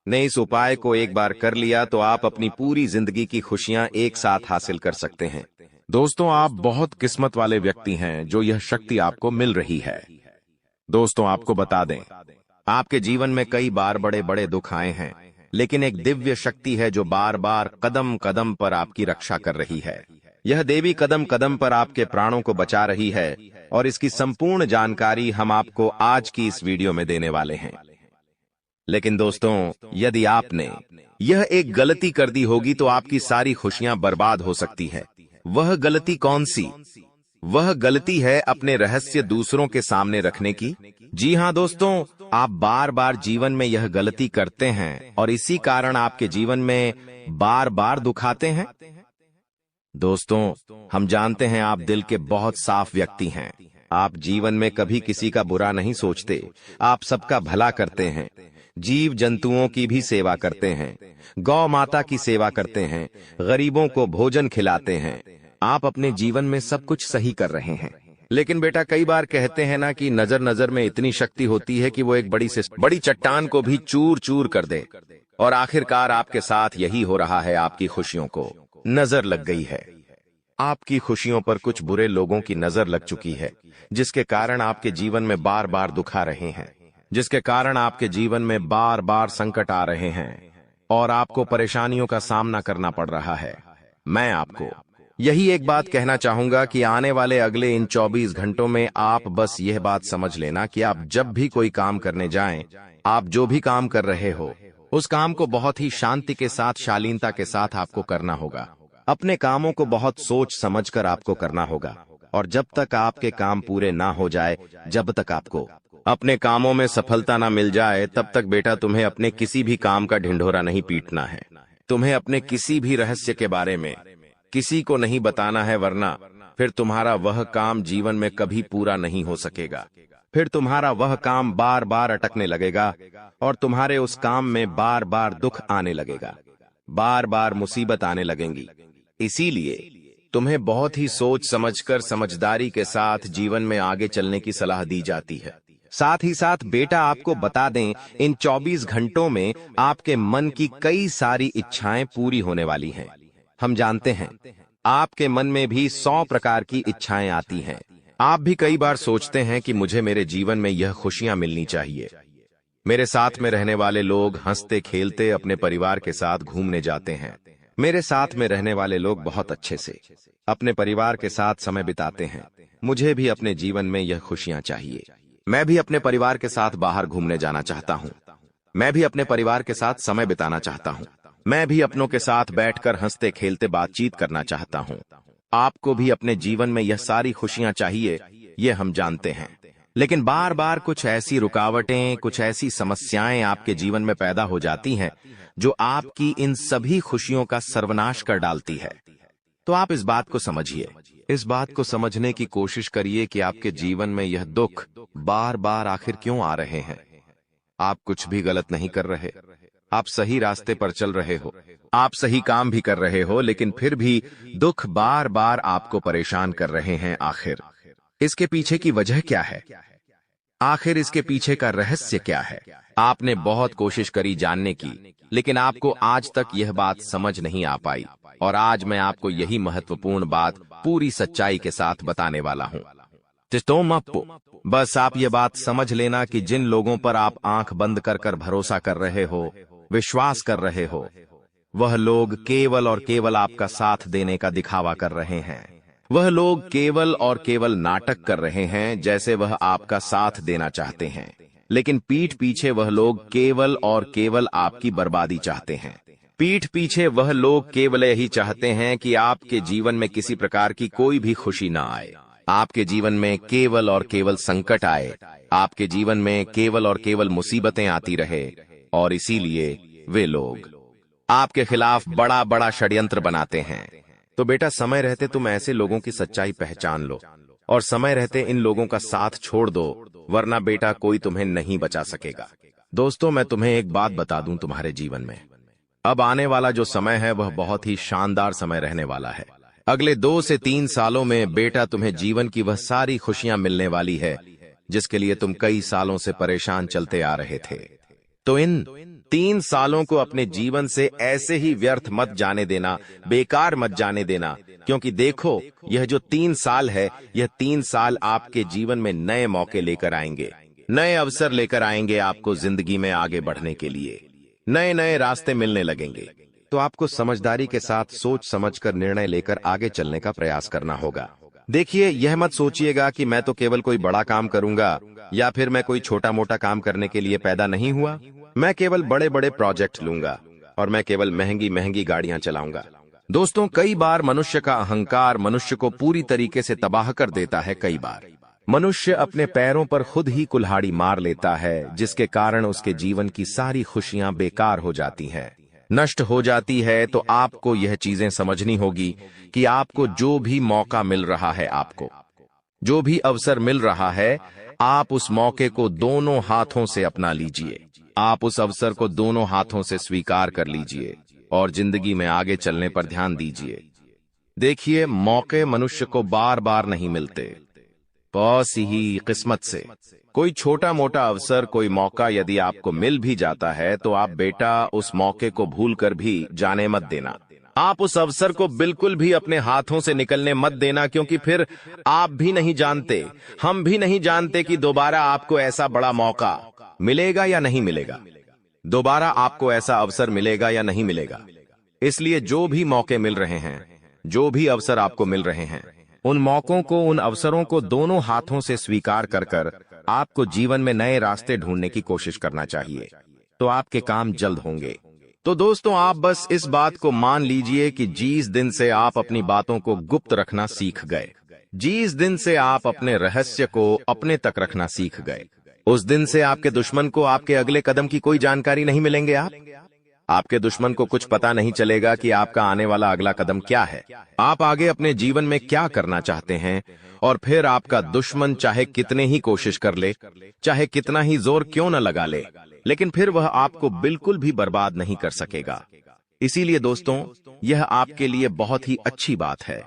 ने इस उपाय को एक बार कर लिया तो आप अपनी पूरी जिंदगी की खुशियां एक साथ हासिल कर सकते हैं। दोस्तों, आप बहुत किस्मत वाले व्यक्ति हैं जो यह शक्ति आपको मिल रही है। दोस्तों, आपको बता दें, आपके जीवन में कई बार बड़े बड़े दुख आए हैं, लेकिन एक दिव्य शक्ति है जो बार बार कदम कदम पर आपकी रक्षा कर रही है। यह देवी कदम कदम पर आपके प्राणों को बचा रही है, और इसकी संपूर्ण जानकारी हम आपको आज की इस वीडियो में देने वाले हैं। लेकिन दोस्तों, यदि आपने यह एक गलती कर दी होगी तो आपकी सारी खुशियां बर्बाद हो सकती है। वह गलती कौन सी? वह गलती है अपने रहस्य दूसरों के सामने रखने की। जी हाँ दोस्तों, आप बार बार जीवन में यह गलती करते हैं और इसी कारण आपके जीवन में बार बार दुख आते हैं। दोस्तों, हम जानते हैं आप दिल के बहुत साफ व्यक्ति हैं। आप जीवन में कभी किसी का बुरा नहीं सोचते, आप सबका भला करते हैं, जीव जंतुओं की भी सेवा करते हैं, गौ माता की सेवा करते हैं, गरीबों को भोजन खिलाते हैं। आप अपने जीवन में सब कुछ सही कर रहे हैं। लेकिन बेटा, कई बार कहते हैं ना कि नजर नजर में इतनी शक्ति होती है कि वो एक बड़ी से बड़ी चट्टान को भी चूर चूर कर दे। और आखिरकार आपके साथ यही हो रहा है। आपकी खुशियों को नजर लग गई है। आपकी खुशियों पर कुछ बुरे लोगों की नजर लग चुकी है, जिसके कारण आपके जीवन में बार बार दुख आ रहे हैं, जिसके कारण आपके जीवन में बार बार संकट आ रहे हैं और आपको परेशानियों का सामना करना पड़ रहा है। मैं आपको यही एक बात कहना चाहूंगा कि आने वाले अगले इन 24 घंटों में आप बस यह बात समझ लेना कि आप जब भी कोई काम करने जाएं, आप जो भी काम कर रहे हो उस काम को बहुत ही शांति के साथ, शालीनता के साथ आपको करना होगा। अपने कामों को बहुत सोच समझकर आपको करना होगा और जब तक आपके काम पूरे ना हो जाए, जब तक आपको अपने कामों में सफलता ना मिल जाए, तब तक बेटा तुम्हें अपने किसी भी काम का ढिंढोरा नहीं पीटना है। तुम्हें अपने किसी भी रहस्य के बारे में किसी को नहीं बताना है, वरना फिर तुम्हारा वह काम जीवन में कभी पूरा नहीं हो सकेगा। फिर तुम्हारा वह काम बार बार अटकने लगेगा और तुम्हारे उस काम में बार बार दुख आने लगेगा, बार बार मुसीबत आने लगेंगी। इसीलिए तुम्हें बहुत ही सोच समझकर, समझदारी के साथ जीवन में आगे चलने की सलाह दी जाती है। साथ ही साथ बेटा आपको बता दें, इन 24 घंटों में आपके मन की कई सारी इच्छाएं पूरी होने वाली हैं। हम जानते हैं आपके मन में भी 100 प्रकार की इच्छाएं आती हैं। आप भी कई बार सोचते हैं कि मुझे मेरे जीवन में यह खुशियां मिलनी चाहिए, मेरे साथ में रहने वाले लोग हंसते खेलते अपने परिवार के साथ घूमने जाते हैं, मेरे साथ में रहने वाले लोग बहुत अच्छे से अपने परिवार के साथ समय बिताते हैं। मुझे भी अपने जीवन में यह खुशियां चाहिए। मैं भी अपने परिवार के साथ बाहर घूमने जाना चाहता हूं। मैं भी अपने परिवार के साथ समय बिताना चाहता हूं। मैं भी अपनों के साथ बैठकर हंसते खेलते बातचीत करना चाहता हूं। आपको भी अपने जीवन में यह सारी खुशियां चाहिए, ये हम जानते हैं। लेकिन बार बार कुछ ऐसी रुकावटें, कुछ ऐसी समस्याएं आपके जीवन में पैदा हो जाती हैं जो आपकी इन सभी खुशियों का सर्वनाश कर डालती है। तो आप इस बात को समझिए, इस बात को समझने की कोशिश करिए कि आपके जीवन में यह दुख बार बार आखिर क्यों आ रहे हैं। आप कुछ भी गलत नहीं कर रहे, आप सही रास्ते पर चल रहे हो, आप सही काम भी कर रहे हो, लेकिन फिर भी दुख बार बार आपको परेशान कर रहे हैं। आखिर इसके पीछे की वजह क्या है? आखिर इसके पीछे का रहस्य क्या है? आपने बहुत कोशिश करी जानने की, लेकिन आपको आज तक यह बात समझ नहीं आ पाई और आज मैं आपको यही महत्वपूर्ण बात पूरी सच्चाई के साथ बताने वाला हूं। बस आप ये बात समझ लेना कि जिन लोगों पर आप आंख बंद कर कर भरोसा कर रहे हो, विश्वास कर रहे हो, वह लोग केवल और केवल आपका साथ देने का दिखावा कर रहे हैं। वह लोग केवल और केवल नाटक कर रहे हैं, जैसे वह आपका साथ देना चाहते हैं, लेकिन पीठ पीछे वह लोग केवल और केवल आपकी बर्बादी चाहते हैं। पीठ पीछे वह लोग केवल यही चाहते हैं कि आपके जीवन में किसी प्रकार की कोई भी खुशी ना आए, आपके जीवन में केवल और केवल संकट आए, आपके जीवन में केवल और केवल मुसीबतें आती रहे। और इसीलिए वे लोग आपके खिलाफ बड़ा बड़ा षड्यंत्र बनाते हैं। तो बेटा, समय रहते तुम ऐसे लोगों की सच्चाई पहचान लो और समय रहते इन लोगों का साथ छोड़ दो, वरना बेटा कोई तुम्हें नहीं बचा सकेगा। दोस्तों, मैं तुम्हें एक बात बता दूं, तुम्हारे जीवन में अब आने वाला जो समय है वह बहुत ही शानदार समय रहने वाला है। अगले 2 से 3 सालों में बेटा तुम्हें जीवन की वह सारी खुशियां मिलने वाली है जिसके लिए तुम कई सालों से परेशान चलते आ रहे थे। तो इन 3 सालों को अपने जीवन से ऐसे ही व्यर्थ मत जाने देना, बेकार मत जाने देना, क्योंकि देखो, यह जो 3 साल है, यह 3 साल आपके जीवन में नए मौके लेकर आएंगे, नए अवसर लेकर आएंगे आपको जिंदगी में आगे बढ़ने के लिए। नए नए रास्ते मिलने लगेंगे। तो आपको समझदारी के साथ सोच समझकर निर्णय लेकर आगे चलने का प्रयास करना होगा। देखिए, यह मत सोचिएगा कि मैं तो केवल कोई बड़ा काम करूंगा या फिर मैं कोई छोटा मोटा काम करने के लिए पैदा नहीं हुआ। मैं केवल बड़े बड़े प्रोजेक्ट लूंगा और मैं केवल महंगी महंगी गाड़ियां चलाऊंगा। दोस्तों, कई बार मनुष्य का अहंकार मनुष्य को पूरी तरीके से तबाह कर देता है। कई बार मनुष्य अपने पैरों पर खुद ही कुल्हाड़ी मार लेता है, जिसके कारण उसके जीवन की सारी खुशियां बेकार हो जाती हैं, नष्ट हो जाती है। तो आपको यह चीजें समझनी होगी कि आपको जो भी मौका मिल रहा है, आपको जो भी अवसर मिल रहा है, आप उस मौके को दोनों हाथों से अपना लीजिए। आप उस अवसर को दोनों हाथों से स्वीकार कर लीजिए और जिंदगी में आगे चलने पर ध्यान दीजिए। देखिए, मौके मनुष्य को बार बार नहीं मिलते, बस ही किस्मत से। कोई छोटा मोटा अवसर, कोई मौका यदि आपको मिल भी जाता है तो आप बेटा उस मौके को भूलकर भी जाने मत देना। आप उस अवसर को बिल्कुल भी अपने हाथों से निकलने मत देना, क्योंकि फिर आप भी नहीं जानते, हम भी नहीं जानते कि दोबारा आपको ऐसा बड़ा मौका मिलेगा या नहीं मिलेगा, दोबारा आपको ऐसा अवसर मिलेगा या नहीं मिलेगा। इसलिए जो भी मौके मिल रहे हैं, जो भी अवसर आपको मिल रहे हैं, उन मौकों को, उन अवसरों को दोनों हाथों से स्वीकार कर आपको जीवन में नए रास्ते ढूंढने की कोशिश करना चाहिए, तो आपके काम जल्द होंगे। तो दोस्तों, आप बस इस बात को मान लीजिए कि जिस दिन से आप अपनी बातों को गुप्त रखना सीख गए, जिस दिन से आप अपने रहस्य को अपने तक रखना सीख गए, उस दिन से आपके दुश्मन को आपके अगले कदम की कोई जानकारी नहीं मिलेंगे। आपके दुश्मन को कुछ पता नहीं चलेगा कि आपका आने वाला अगला कदम क्या है, आप आगे अपने जीवन में क्या करना चाहते हैं। और फिर आपका दुश्मन चाहे कितने ही कोशिश कर ले, चाहे कितना ही जोर क्यों न लगा ले, लेकिन फिर वह आपको बिल्कुल भी बर्बाद नहीं कर सकेगा। इसीलिए दोस्तों, यह आपके लिए बहुत ही अच्छी बात है,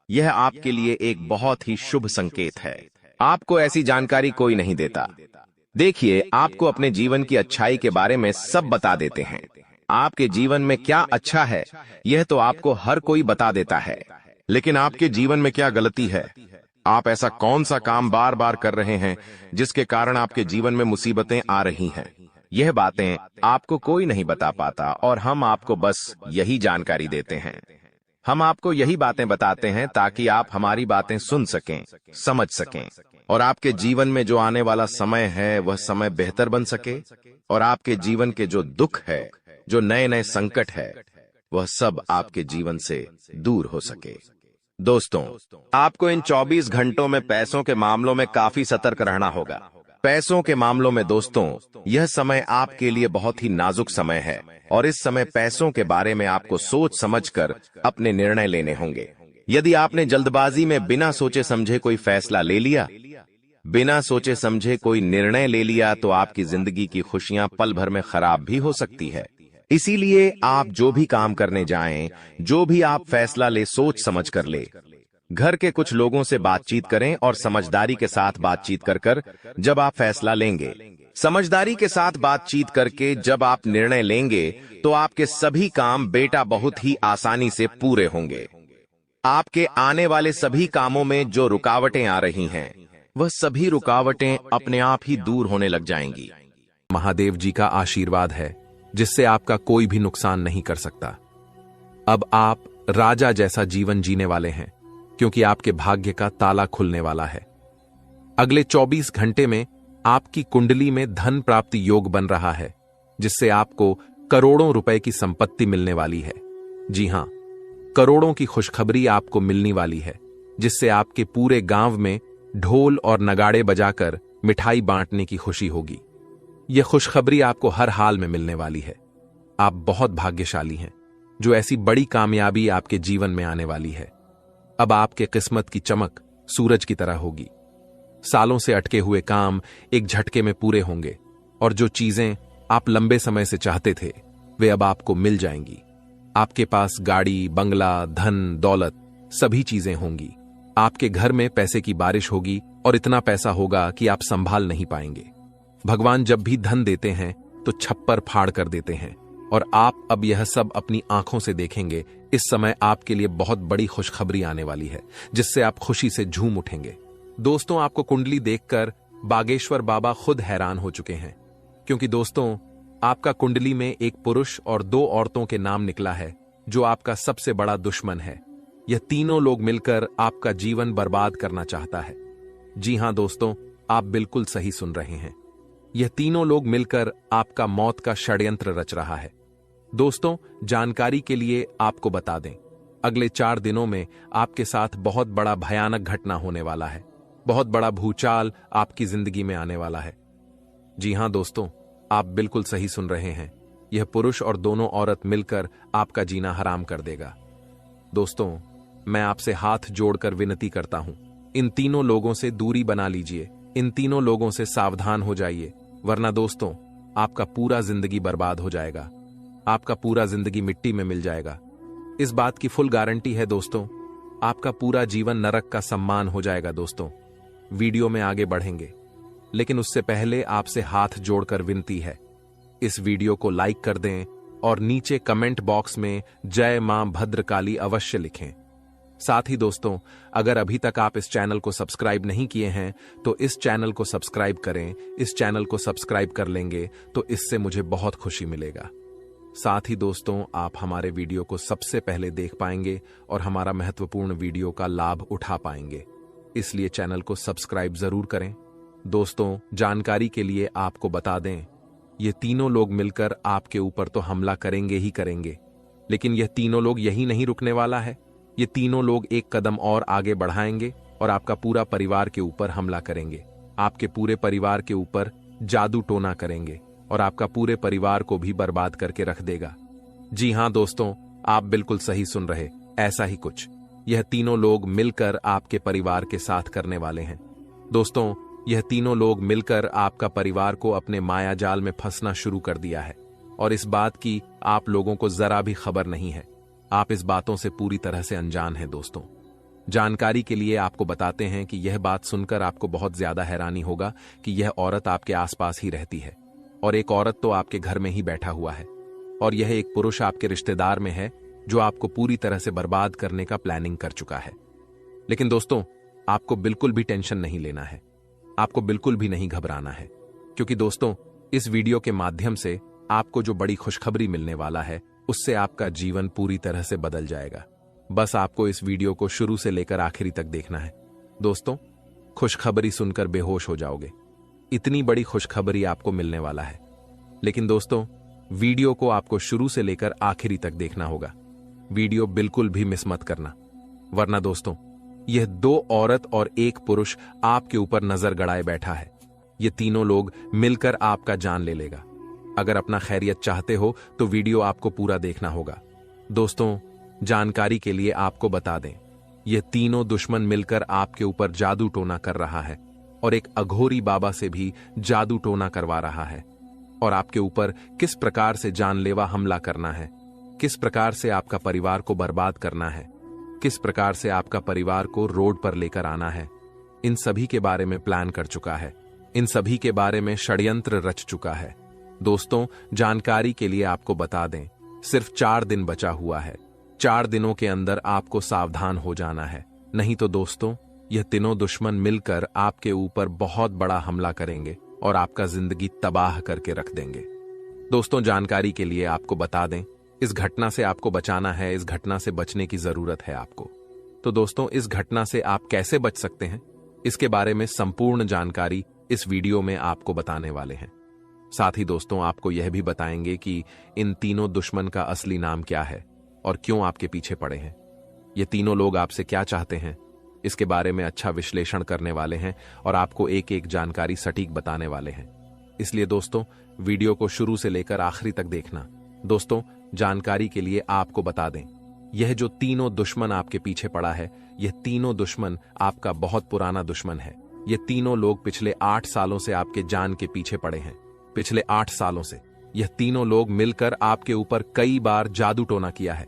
यह आपके लिए एक बहुत ही शुभ संकेत है। आपको ऐसी जानकारी कोई नहीं देता। देखिए, आपको अपने जीवन की अच्छाई के बारे में सब बता देते हैं। आपके जीवन में क्या अच्छा है, यह तो आपको हर कोई बता देता है, लेकिन आपके जीवन में क्या गलती है, आप ऐसा कौन सा काम बार बार कर रहे हैं जिसके कारण आपके जीवन में मुसीबतें आ रही हैं, यह बातें आपको कोई नहीं बता पाता और हम आपको बस यही जानकारी देते हैं। हम आपको यही बातें बताते हैं ताकि आप हमारी बातें सुन सकें, समझ सकें, और आपके जीवन में जो आने वाला समय है वह समय बेहतर बन सके, और आपके जीवन के जो दुख है, जो नए नए संकट है, वह सब आपके जीवन से दूर हो सके। दोस्तों, आपको इन 24 घंटों में पैसों के मामलों में काफी सतर्क रहना होगा। पैसों के मामलों में दोस्तों, यह समय आपके लिए बहुत ही नाजुक समय है, और इस समय पैसों के बारे में आपको सोच समझकर अपने निर्णय लेने होंगे। यदि आपने जल्दबाजी में बिना सोचे समझे कोई फैसला ले लिया, बिना सोचे समझे कोई निर्णय ले लिया, तो आपकी जिंदगी की खुशियां पल भर में खराब भी हो सकती है। इसीलिए आप जो भी काम करने जाएं, जो भी आप फैसला ले, सोच समझ कर ले। घर के कुछ लोगों से बातचीत करें और समझदारी के साथ बातचीत कर जब आप फैसला लेंगे, समझदारी के साथ बातचीत करके जब आप निर्णय लेंगे, तो आपके सभी काम बेटा बहुत ही आसानी से पूरे होंगे। आपके आने वाले सभी कामों में जो रुकावटें आ रही हैं, वह सभी रुकावटें अपने आप ही दूर होने लग जाएंगी। महादेव जी का आशीर्वाद है जिससे आपका कोई भी नुकसान नहीं कर सकता। अब आप राजा जैसा जीवन जीने वाले हैं, क्योंकि आपके भाग्य का ताला खुलने वाला है। अगले 24 घंटे में आपकी कुंडली में धन प्राप्ति योग बन रहा है, जिससे आपको करोड़ों रुपए की संपत्ति मिलने वाली है। जी हां, करोड़ों की खुशखबरी आपको मिलने वाली है, जिससे आपके पूरे गांव में ढोल और नगाड़े बजाकर मिठाई बांटने की खुशी होगी। यह खुशखबरी आपको हर हाल में मिलने वाली है। आप बहुत भाग्यशाली हैं, जो ऐसी बड़ी कामयाबी आपके जीवन में आने वाली है। अब आपके किस्मत की चमक सूरज की तरह होगी। सालों से अटके हुए काम एक झटके में पूरे होंगे, और जो चीजें आप लंबे समय से चाहते थे, वे अब आपको मिल जाएंगी। आपके पास गाड़ी, बंगला, धन, दौलत सभी चीजें होंगी। आपके घर में पैसे की बारिश होगी, और इतना पैसा होगा कि आप संभाल नहीं पाएंगे। भगवान जब भी धन देते हैं तो छप्पर फाड़ कर देते हैं, और आप अब यह सब अपनी आंखों से देखेंगे। इस समय आपके लिए बहुत बड़ी खुशखबरी आने वाली है, जिससे आप खुशी से झूम उठेंगे। दोस्तों, आपको कुंडली देखकर बागेश्वर बाबा खुद हैरान हो चुके हैं, क्योंकि दोस्तों, आपका कुंडली में एक पुरुष और 2 औरतों के नाम निकला है, जो आपका सबसे बड़ा दुश्मन है। यह तीनों लोग मिलकर आपका जीवन बर्बाद करना चाहता है। जी हां दोस्तों, आप बिल्कुल सही सुन रहे हैं। यह तीनों लोग मिलकर आपका मौत का षड्यंत्र रच रहा है। दोस्तों, जानकारी के लिए आपको बता दें, अगले 4 दिनों में आपके साथ बहुत बड़ा भयानक घटना होने वाला है। बहुत बड़ा भूचाल आपकी जिंदगी में आने वाला है। जी हां दोस्तों, आप बिल्कुल सही सुन रहे हैं। यह पुरुष और दोनों औरत मिलकर आपका जीना हराम कर देगा। दोस्तों, मैं आपसे हाथ जोड़कर विनती करता हूं, इन तीनों लोगों से दूरी बना लीजिए। इन तीनों लोगों से सावधान हो जाइए, वरना दोस्तों, आपका पूरा जिंदगी बर्बाद हो जाएगा। आपका पूरा जिंदगी मिट्टी में मिल जाएगा। इस बात की फुल गारंटी है दोस्तों। आपका पूरा जीवन नरक का सम्मान हो जाएगा। दोस्तों, वीडियो में आगे बढ़ेंगे, लेकिन उससे पहले आपसे हाथ जोड़कर विनती है, इस वीडियो को लाइक कर दें, और नीचे कमेंट बॉक्स में जय मां भद्रकाली अवश्य लिखें। साथ ही दोस्तों, अगर अभी तक आप इस चैनल को सब्सक्राइब नहीं किए हैं तो इस चैनल को सब्सक्राइब करें। इस चैनल को सब्सक्राइब कर लेंगे तो इससे मुझे बहुत खुशी मिलेगा। साथ ही दोस्तों, आप हमारे वीडियो को सबसे पहले देख पाएंगे और हमारा महत्वपूर्ण वीडियो का लाभ उठा पाएंगे, इसलिए चैनल को सब्सक्राइब जरूर करें। दोस्तों, जानकारी के लिए आपको बता दें, ये तीनों लोग मिलकर आपके ऊपर तो हमला करेंगे ही करेंगे, लेकिन यह तीनों लोग यही नहीं रुकने वाला है। ये तीनों लोग एक कदम और आगे बढ़ाएंगे और आपका पूरा परिवार के ऊपर हमला करेंगे। आपके पूरे परिवार के ऊपर जादू टोना करेंगे और आपका पूरे परिवार को भी बर्बाद करके रख देगा। जी हां दोस्तों, आप बिल्कुल सही सुन रहे, ऐसा ही कुछ यह तीनों लोग मिलकर आपके परिवार के साथ करने वाले हैं। दोस्तों, यह तीनों लोग मिलकर आपका परिवार को अपने माया जाल में फंसना शुरू कर दिया है और इस बात की आप लोगों को जरा भी खबर नहीं है। आप इस बातों से पूरी तरह से अनजान हैं। दोस्तों, जानकारी के लिए आपको बताते हैं कि यह बात सुनकर आपको बहुत ज्यादा हैरानी होगा कि यह औरत आपके आसपास ही रहती है और एक औरत तो आपके घर में ही बैठा हुआ है और यह एक पुरुष आपके रिश्तेदार में है जो आपको पूरी तरह से बर्बाद करने का प्लानिंग कर चुका है। लेकिन दोस्तों, आपको बिल्कुल भी टेंशन नहीं लेना है, आपको बिल्कुल भी नहीं घबराना है, क्योंकि दोस्तों, इस वीडियो के माध्यम से आपको जो बड़ी खुशखबरी मिलने वाला है उससे आपका जीवन पूरी तरह से बदल जाएगा। बस आपको इस वीडियो को शुरू से लेकर आखिरी तक देखना है। दोस्तों, खुशखबरी सुनकर बेहोश हो जाओगे, इतनी बड़ी खुशखबरी आपको मिलने वाला है। लेकिन दोस्तों, वीडियो को आपको शुरू से लेकर आखिरी तक देखना होगा। वीडियो बिल्कुल भी मिस मत करना, वरना दोस्तों, यह दो औरत और एक पुरुष आपके ऊपर नजर गड़ाए बैठा है। ये तीनों लोग मिलकर आपका जान ले लेगा। अगर अपना खैरियत चाहते हो तो वीडियो आपको पूरा देखना होगा। दोस्तों, जानकारी के लिए आपको बता दें, ये तीनों दुश्मन मिलकर आपके ऊपर जादू टोना कर रहा है और एक अघोरी बाबा से भी जादू टोना करवा रहा है और आपके ऊपर किस प्रकार से जानलेवा हमला करना है, किस प्रकार से आपका परिवार को बर्बाद करना है, किस प्रकार से आपका परिवार को रोड पर लेकर आना है, इन सभी के बारे में प्लान कर चुका है। इन सभी के बारे में षड्यंत्र रच चुका है। दोस्तों, जानकारी के लिए आपको बता दें, सिर्फ 4 दिन बचा हुआ है। 4 दिनों के अंदर आपको सावधान हो जाना है, नहीं तो दोस्तों, यह तीनों दुश्मन मिलकर आपके ऊपर बहुत बड़ा हमला करेंगे और आपका जिंदगी तबाह करके रख देंगे। दोस्तों, जानकारी के लिए आपको बता दें, इस घटना से आपको बचाना है, इस घटना से बचने की जरूरत है आपको। तो दोस्तों, इस घटना से आप कैसे बच सकते हैं, इसके बारे में संपूर्ण जानकारी इस वीडियो में आपको बताने वाले हैं। साथ ही दोस्तों, आपको यह भी बताएंगे कि इन तीनों दुश्मन का असली नाम क्या है और क्यों आपके पीछे पड़े हैं। ये तीनों लोग आपसे क्या चाहते हैं, इसके बारे में अच्छा विश्लेषण करने वाले हैं और आपको एक एक जानकारी सटीक बताने वाले हैं। इसलिए दोस्तों, वीडियो को शुरू से लेकर आखिरी तक देखना। दोस्तों, जानकारी के लिए आपको बता दें, यह जो तीनों दुश्मन आपके पीछे पड़ा है, यह तीनों दुश्मन आपका बहुत पुराना दुश्मन है। ये तीनों लोग पिछले 8 सालों से आपके जान के पीछे पड़े हैं। पिछले 8 सालों से यह तीनों लोग मिलकर आपके ऊपर कई बार जादू टोना किया है।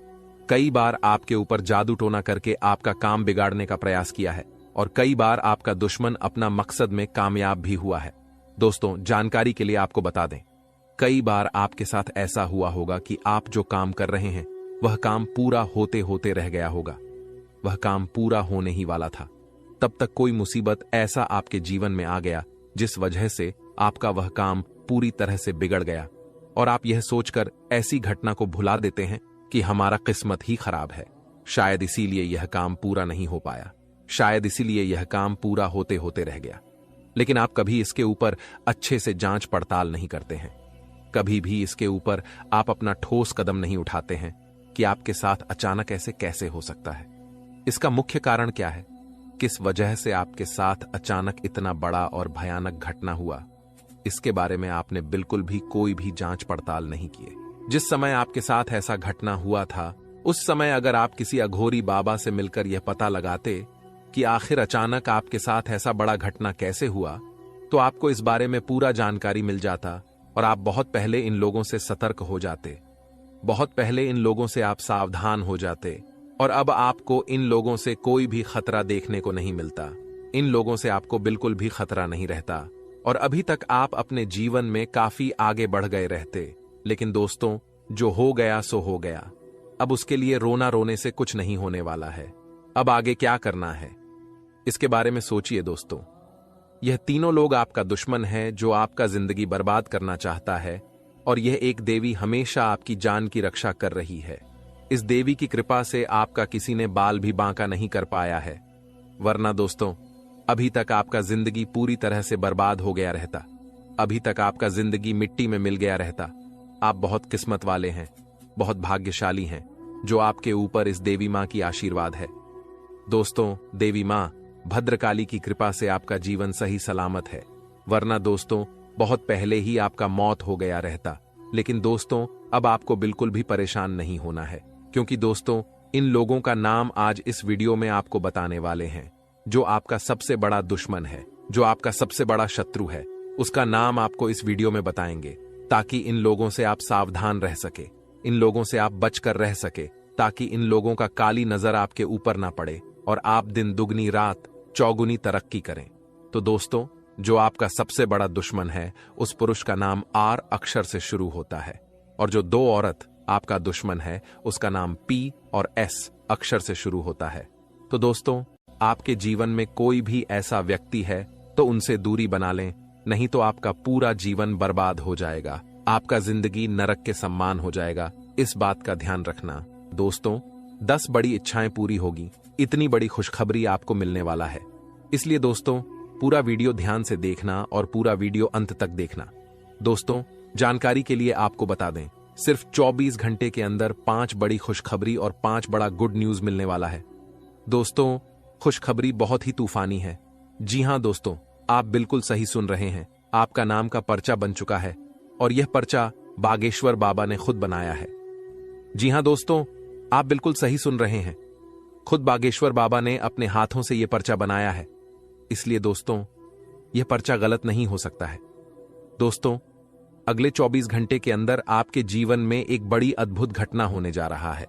कई बार आपके ऊपर जादू टोना करके आपका काम बिगाड़ने का प्रयास किया है और कई बार आपका दुश्मन अपना मकसद में कामयाब भी हुआ है। दोस्तों, जानकारी के लिए आपको बता दें, कई बार आपके साथ ऐसा हुआ होगा कि आप जो काम कर रहे हैं वह काम पूरा होते होते रह गया होगा। वह काम पूरा होने ही वाला था, तब तक कोई मुसीबत ऐसा आपके जीवन में आ गया जिस वजह से आपका वह काम पूरी तरह से बिगड़ गया और आप यह सोचकर ऐसी घटना को भुला देते हैं कि हमारा किस्मत ही खराब है, शायद इसीलिए यह काम पूरा नहीं हो पाया, शायद इसीलिए यह काम पूरा होते होते रह गया। लेकिन आप कभी इसके ऊपर अच्छे से जांच पड़ताल नहीं करते हैं, कभी भी इसके ऊपर आप अपना ठोस कदम नहीं उठाते हैं कि आपके साथ अचानक ऐसे कैसे हो सकता है, इसका मुख्य कारण क्या है, किस वजह से आपके साथ अचानक इतना बड़ा और भयानक घटना हुआ, इसके बारे में आपने बिल्कुल भी कोई भी जांच पड़ताल नहीं किए। जिस समय आपके साथ ऐसा घटना हुआ था, उस समय अगर आप किसी अघोरी बाबा से मिलकर यह पता लगाते कि आखिर अचानक आपके साथ ऐसा बड़ा घटना कैसे हुआ, तो आपको इस बारे में पूरा जानकारी मिल जाता और आप बहुत पहले इन लोगों से सतर्क हो जाते, बहुत पहले इन लोगों से आप सावधान हो जाते और अब आपको इन लोगों से कोई भी खतरा देखने को नहीं मिलता। इन लोगों से आपको बिल्कुल भी खतरा नहीं रहता और अभी तक आप अपने जीवन में काफी आगे बढ़ गए रहते। लेकिन दोस्तों, जो हो गया सो हो गया। अब उसके लिए रोना रोने से कुछ नहीं होने वाला है। अब आगे क्या करना है, इसके बारे में सोचिए दोस्तों। यह तीनों लोग आपका दुश्मन है जो आपका जिंदगी बर्बाद करना चाहता है, और यह एक देवी हमेशा आपकी जान की रक्षा कर रही है। इस देवी की कृपा से आपका किसी ने बाल भी बांका नहीं कर पाया है, वरना दोस्तों अभी तक आपका जिंदगी पूरी तरह से बर्बाद हो गया रहता। अभी तक आपका जिंदगी मिट्टी में मिल गया रहता। आप बहुत किस्मत वाले हैं, बहुत भाग्यशाली हैं जो आपके ऊपर इस देवी मां की आशीर्वाद है। दोस्तों देवी मां भद्रकाली की कृपा से आपका जीवन सही सलामत है, वरना दोस्तों बहुत पहले ही आपका मौत हो गया रहता। लेकिन दोस्तों अब आपको बिल्कुल भी परेशान नहीं होना है, क्योंकि दोस्तों इन लोगों का नाम आज इस वीडियो में आपको बताने वाले हैं। जो आपका सबसे बड़ा दुश्मन है, जो आपका सबसे बड़ा शत्रु है, उसका नाम आपको इस वीडियो में बताएंगे, ताकि इन लोगों से आप सावधान रह सके, इन लोगों से आप बचकर रह सके, ताकि इन लोगों का काली नजर आपके ऊपर ना पड़े और आप दिन दुगनी रात चौगुनी तरक्की करें। तो दोस्तों जो आपका सबसे बड़ा दुश्मन है, उस पुरुष का नाम आर अक्षर से शुरू होता है, और जो दो औरत आपका दुश्मन है उसका नाम पी और एस अक्षर से शुरू होता है। तो दोस्तों आपके जीवन में कोई भी ऐसा व्यक्ति है तो उनसे दूरी बना लें, नहीं तो आपका पूरा जीवन बर्बाद हो जाएगा, आपका जिंदगी नरक के सम्मान हो जाएगा। इस बात का ध्यान रखना। दोस्तों 10 बड़ी इच्छाएं पूरी होगी, इतनी बड़ी खुशखबरी आपको मिलने वाला है। इसलिए दोस्तों पूरा वीडियो ध्यान से देखना और पूरा वीडियो अंत तक देखना। दोस्तों जानकारी के लिए आपको बता दें, सिर्फ 24 घंटे के अंदर 5 बड़ी खुशखबरी और 5 बड़ा गुड न्यूज मिलने वाला है। दोस्तों खुशखबरी बहुत ही तूफानी है। जी हां दोस्तों, आप बिल्कुल सही सुन रहे हैं। आपका नाम का पर्चा बन चुका है, और यह पर्चा बागेश्वर बाबा ने खुद बनाया है। जी हां दोस्तों, आप बिल्कुल सही सुन रहे हैं। खुद बागेश्वर बाबा ने अपने हाथों से यह पर्चा बनाया है, इसलिए दोस्तों यह पर्चा गलत नहीं हो सकता है। दोस्तों अगले 24 घंटे के अंदर आपके जीवन में एक बड़ी अद्भुत घटना होने जा रहा है,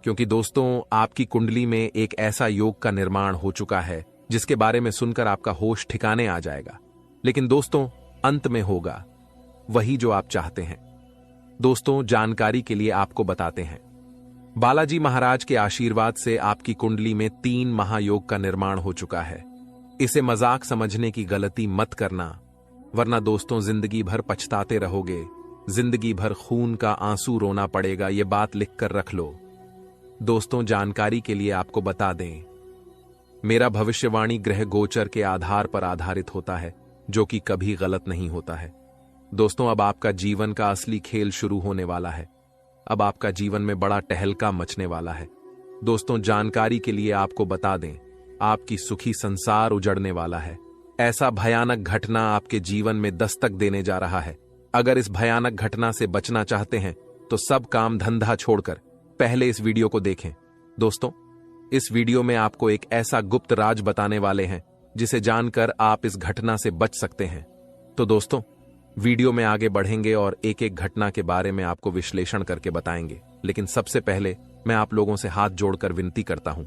क्योंकि दोस्तों आपकी कुंडली में एक ऐसा योग का निर्माण हो चुका है जिसके बारे में सुनकर आपका होश ठिकाने आ जाएगा। लेकिन दोस्तों अंत में होगा वही जो आप चाहते हैं। दोस्तों जानकारी के लिए आपको बताते हैं, बालाजी महाराज के आशीर्वाद से आपकी कुंडली में 3 महायोग का निर्माण हो चुका है। इसे मजाक समझने की गलती मत करना, वरना दोस्तों जिंदगी भर पछताते रहोगे, जिंदगी भर खून का आंसू रोना पड़ेगा। ये बात लिखकर रख लो। दोस्तों जानकारी के लिए आपको बता दें, मेरा भविष्यवाणी ग्रह गोचर के आधार पर आधारित होता है, जो कि कभी गलत नहीं होता है। दोस्तों अब आपका जीवन का असली खेल शुरू होने वाला है। अब आपका जीवन में बड़ा टहलका मचने वाला है। दोस्तों जानकारी के लिए आपको बता दें, आपकी सुखी संसार उजड़ने वाला है। ऐसा भयानक घटना आपके जीवन में दस्तक देने जा रहा है। अगर इस भयानक घटना से बचना चाहते हैं तो सब काम धंधा छोड़कर पहले इस वीडियो को देखें। दोस्तों इस वीडियो में आपको एक ऐसा गुप्त राज बताने वाले हैं जिसे जानकर आप इस घटना से बच सकते हैं। तो दोस्तों वीडियो में आगे बढ़ेंगे और एक एक घटना के बारे में आपको विश्लेषण करके बताएंगे। लेकिन सबसे पहले मैं आप लोगों से हाथ जोड़कर विनती करता हूं,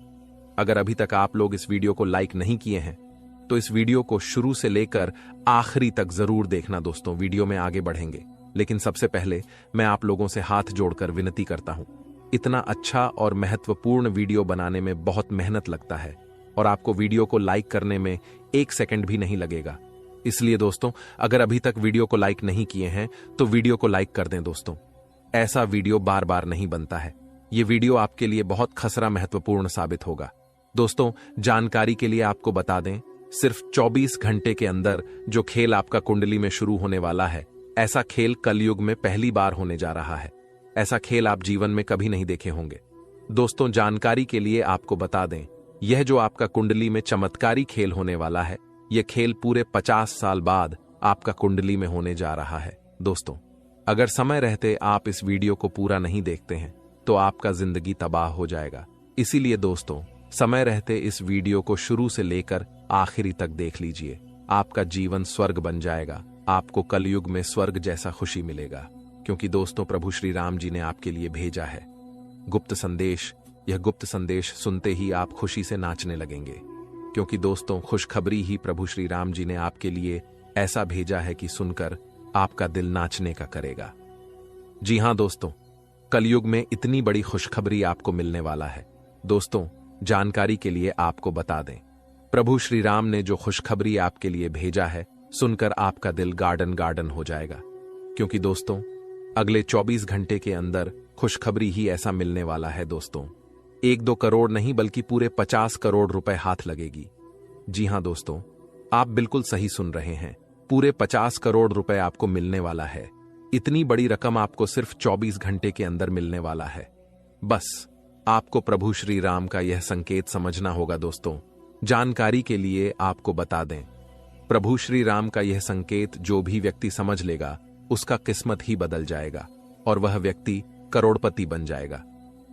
अगर अभी तक आप लोग इस वीडियो को लाइक नहीं किए हैं तो इस वीडियो को शुरू से लेकर आखिरी तक जरूर देखना। दोस्तों वीडियो में आगे बढ़ेंगे, लेकिन सबसे पहले मैं आप लोगों से हाथ जोड़कर विनती करता हूं। इतना अच्छा और महत्वपूर्ण वीडियो बनाने में बहुत मेहनत लगता है, और आपको वीडियो को लाइक करने में 1 सेकंड भी नहीं लगेगा। इसलिए दोस्तों अगर अभी तक वीडियो को लाइक नहीं किए हैं तो वीडियो को लाइक कर दें। दोस्तों ऐसा वीडियो बार बार नहीं बनता है। ये वीडियो आपके लिए बहुत खसरा महत्वपूर्ण साबित होगा। दोस्तों जानकारी के लिए आपको बता दें, सिर्फ 24 घंटे के अंदर जो खेल आपका कुंडली में शुरू होने वाला है, ऐसा खेल कलयुग में पहली बार होने जा रहा है। ऐसा खेल आप जीवन में कभी नहीं देखे होंगे। दोस्तों जानकारी के लिए आपको बता दें, यह जो आपका कुंडली में चमत्कारी खेल होने वाला है, यह खेल पूरे 50 साल बाद आपका कुंडली में होने जा रहा है। दोस्तों अगर समय रहते आप इस वीडियो को पूरा नहीं देखते हैं तो आपका जिंदगी तबाह हो जाएगा। इसीलिए दोस्तों समय रहते इस वीडियो को शुरू से लेकर आखिरी तक देख लीजिए। आपका जीवन स्वर्ग बन जाएगा। आपको कलयुग में स्वर्ग जैसा खुशी मिलेगा, क्योंकि दोस्तों प्रभु श्री राम जी ने आपके लिए भेजा है गुप्त संदेश। यह गुप्त संदेश सुनते ही आप खुशी से नाचने लगेंगे, क्योंकि दोस्तों खुशखबरी ही प्रभु श्री राम जी ने आपके लिए ऐसा भेजा है कि सुनकर आपका दिल नाचने का करेगा। जी हां दोस्तों, कलयुग में इतनी बड़ी खुशखबरी आपको मिलने वाला है। दोस्तों, जानकारी के लिए आपको बता दें, प्रभु श्री राम ने जो खुशखबरी आपके लिए भेजा है, सुनकर आपका दिल गार्डन गार्डन हो जाएगा। क्योंकि दोस्तों, अगले 24 घंटे के अंदर खुशखबरी ही ऐसा मिलने वाला है। दोस्तों, 1-2 करोड़ नहीं बल्कि पूरे 50 करोड़ रुपए हाथ लगेगी। जी हां दोस्तों, आप बिल्कुल सही सुन रहे हैं, पूरे 50 करोड़ रुपए आपको मिलने वाला है। इतनी बड़ी रकम आपको सिर्फ 24 घंटे के अंदर मिलने वाला है। बस आपको प्रभु श्री राम का यह संकेत समझना होगा। दोस्तों, जानकारी के लिए आपको बता दें, प्रभु श्री राम का यह संकेत जो भी व्यक्ति समझ लेगा, उसका किस्मत ही बदल जाएगा और वह व्यक्ति करोड़पति बन जाएगा,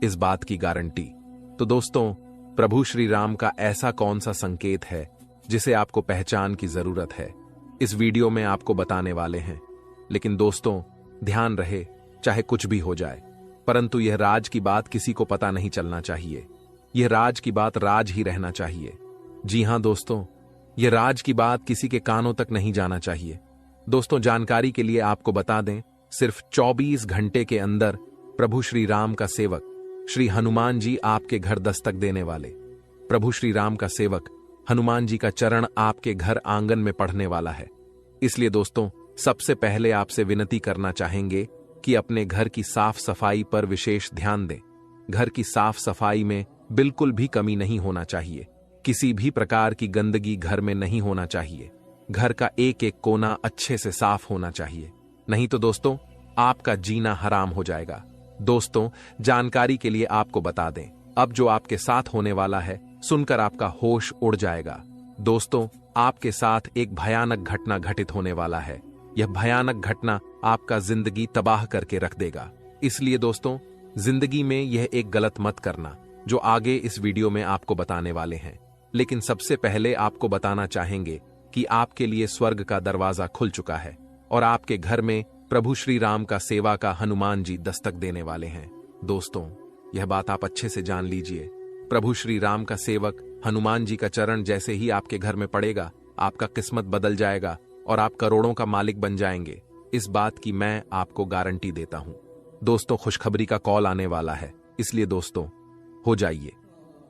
इस बात की गारंटी। तो दोस्तों, प्रभु श्री राम का ऐसा कौन सा संकेत है जिसे आपको पहचान की जरूरत है, इस वीडियो में आपको बताने वाले हैं। लेकिन दोस्तों, ध्यान रहे, चाहे कुछ भी हो जाए, परंतु यह राज की बात किसी को पता नहीं चलना चाहिए। यह राज की बात राज ही रहना चाहिए। जी हां दोस्तों, यह राज की बात किसी के कानों तक नहीं जाना चाहिए। दोस्तों, जानकारी के लिए आपको बता दें, सिर्फ 24 घंटे के अंदर प्रभु श्री राम का सेवक श्री हनुमान जी आपके घर दस्तक देने वाले। प्रभु श्री राम का सेवक हनुमान जी का चरण आपके घर आंगन में पढ़ने वाला है। इसलिए दोस्तों, सबसे पहले आपसे विनती करना चाहेंगे कि अपने घर की साफ सफाई पर विशेष ध्यान दें। घर की साफ सफाई में बिल्कुल भी कमी नहीं होना चाहिए। किसी भी प्रकार की गंदगी घर में नहीं होना चाहिए। घर का एक एक कोना अच्छे से साफ होना चाहिए, नहीं तो दोस्तों, आपका जीना हराम हो जाएगा। दोस्तों, जानकारी के लिए आपको बता दें, अब जो आपके साथ होने वाला है, सुनकर आपका होश उड़ जाएगा। दोस्तों, आपके साथ एक भयानक घटना घटित होने वाला है। यह भयानक घटना आपका जिंदगी तबाह करके रख देगा। इसलिए दोस्तों, जिंदगी में यह एक गलत मत करना, जो आगे इस वीडियो में आपको बताने वाले हैं। लेकिन सबसे पहले आपको बताना चाहेंगे कि आपके लिए स्वर्ग का दरवाजा खुल चुका है और आपके घर में प्रभु श्री राम का सेवा का हनुमान जी दस्तक देने वाले हैं। दोस्तों, यह बात आप अच्छे से जान लीजिए, प्रभु श्री राम का सेवक हनुमान जी का चरण जैसे ही आपके घर में पड़ेगा, आपका किस्मत बदल जाएगा और आप करोड़ों का मालिक बन जाएंगे। इस बात की मैं आपको गारंटी देता हूं। दोस्तों, खुशखबरी का कॉल आने वाला है, इसलिए दोस्तों, हो जाइए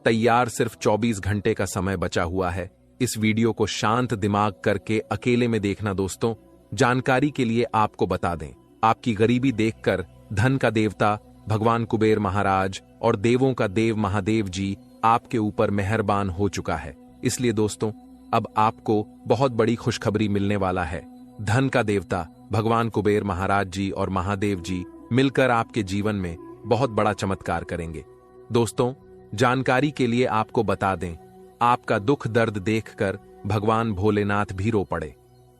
तैयार। सिर्फ 24 घंटे का समय बचा हुआ है। इस वीडियो को शांत दिमाग करके अकेले में देखना। दोस्तों, जानकारी के लिए आपको बता दें, आपकी गरीबी देखकर धन का देवता भगवान कुबेर महाराज और देवों का देव महादेव जी आपके ऊपर मेहरबान हो चुका है। इसलिए दोस्तों, अब आपको बहुत बड़ी खुशखबरी मिलने वाला है। धन का देवता भगवान कुबेर महाराज जी और महादेव जी मिलकर आपके जीवन में बहुत बड़ा चमत्कार करेंगे। दोस्तों, जानकारी के लिए आपको बता दें, आपका दुख दर्द देखकर भगवान भोलेनाथ भी रो पड़े।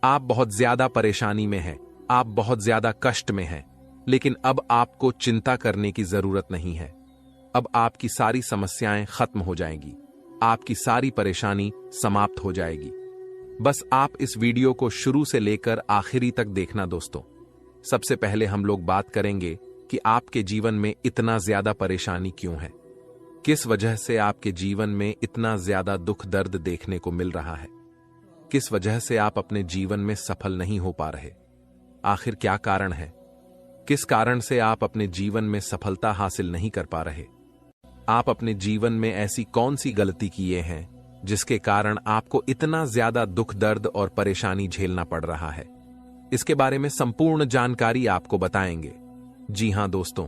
आप बहुत ज्यादा परेशानी में हैं, आप बहुत ज्यादा कष्ट में हैं, लेकिन अब आपको चिंता करने की जरूरत नहीं है। अब आपकी सारी समस्याएं खत्म हो जाएंगी, आपकी सारी परेशानी समाप्त हो जाएगी। बस आप इस वीडियो को शुरू से लेकर आखिरी तक देखना। दोस्तों, सबसे पहले हम लोग बात करेंगे कि आपके जीवन में इतना ज्यादा परेशानी क्यों है, किस वजह से आपके जीवन में इतना ज्यादा दुख दर्द देखने को मिल रहा है, किस वजह से आप अपने जीवन में सफल नहीं हो पा रहे, आखिर क्या कारण है, किस कारण से आप अपने जीवन में सफलता हासिल नहीं कर पा रहे, आप अपने जीवन में ऐसी कौन सी गलती किए हैं जिसके कारण आपको इतना ज्यादा दुख दर्द और परेशानी झेलना पड़ रहा है। इसके बारे में संपूर्ण जानकारी आपको बताएंगे। जी हां दोस्तों,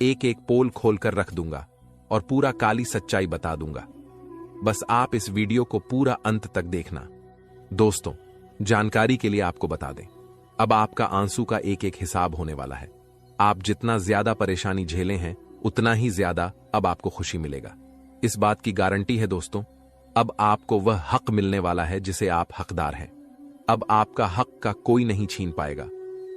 एक एक पोल खोलकर रख दूंगा और पूरा काली सच्चाई बता दूंगा। बस आप इस वीडियो को पूरा अंत तक देखना। दोस्तों, जानकारी के लिए आपको बता दें, अब आपका आंसू का एक एक हिसाब होने वाला है। आप जितना ज्यादा परेशानी झेले हैं, उतना ही ज्यादा अब आपको खुशी मिलेगा। इस बात की गारंटी है दोस्तों, अब आपको वह हक मिलने वाला है जिसे आप हकदार हैं। अब आपका हक का कोई नहीं छीन पाएगा।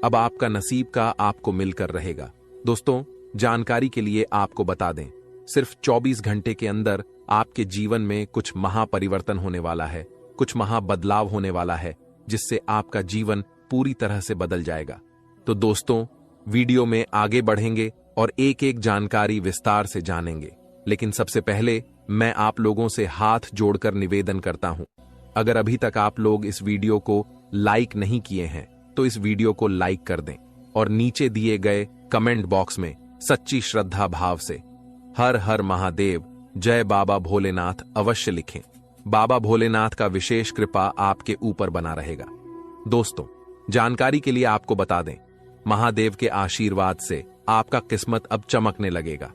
अब आपका नसीब का आपको मिलकर रहेगा। दोस्तों, जानकारी के लिए आपको बता दें, सिर्फ 24 घंटे के अंदर आपके जीवन में कुछ महापरिवर्तन होने वाला है, कुछ महाबदलाव होने वाला है, जिससे आपका जीवन पूरी तरह से बदल जाएगा। तो दोस्तों, वीडियो में आगे बढ़ेंगे और एक एक जानकारी विस्तार से जानेंगे। लेकिन सबसे पहले मैं आप लोगों से हाथ जोड़कर निवेदन करता हूं, अगर अभी तक आप लोग इस वीडियो को लाइक नहीं किए हैं तो इस वीडियो को लाइक कर दें और नीचे दिए गए कमेंट बॉक्स में सच्ची श्रद्धा भाव से हर हर महादेव, जय बाबा भोलेनाथ अवश्य लिखें। बाबा भोलेनाथ का विशेष कृपा आपके ऊपर बना रहेगा। दोस्तों, जानकारी के लिए आपको बता दें, महादेव के आशीर्वाद से आपका किस्मत अब चमकने लगेगा।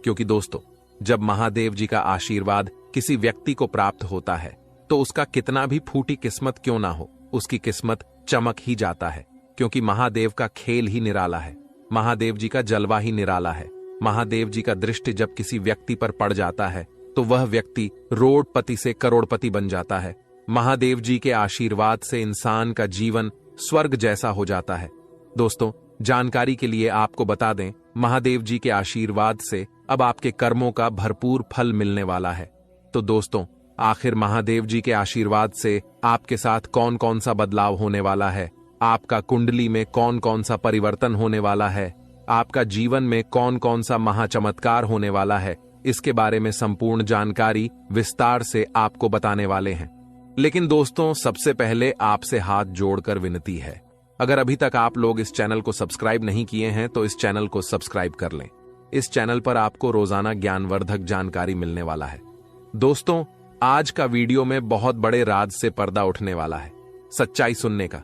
क्योंकि दोस्तों, जब महादेव जी का आशीर्वाद किसी व्यक्ति को प्राप्त होता है तो उसका कितना भी फूटी किस्मत क्यों ना हो, उसकी किस्मत चमक ही जाता है। क्योंकि महादेव का खेल ही निराला है, महादेव जी का जलवा ही निराला है। महादेव जी का दृष्टि जब किसी व्यक्ति पर पड़ जाता है तो वह व्यक्ति रोडपति से करोड़पति बन जाता है। महादेव जी के आशीर्वाद से इंसान का जीवन स्वर्ग जैसा हो जाता है। दोस्तों, जानकारी के लिए आपको बता दें, महादेव जी के आशीर्वाद से अब आपके कर्मों का भरपूर फल मिलने वाला है। तो दोस्तों, आखिर महादेव जी के आशीर्वाद से आपके साथ कौन कौन सा बदलाव होने वाला है, आपका कुंडली में कौन कौन सा परिवर्तन होने वाला है, आपका जीवन में कौन कौन सा महाचमत्कार होने वाला है, इसके बारे में संपूर्ण जानकारी विस्तार से आपको बताने वाले हैं। लेकिन दोस्तों, सबसे पहले आपसे हाथ जोड़कर विनती है, अगर अभी तक आप लोग इस चैनल को सब्सक्राइब नहीं किए हैं तो इस चैनल को सब्सक्राइब कर लें। इस चैनल पर आपको रोजाना ज्ञानवर्धक जानकारी मिलने वाला है। दोस्तों, आज का वीडियो में बहुत बड़े राज से पर्दा उठने वाला है, सच्चाई सुनने का।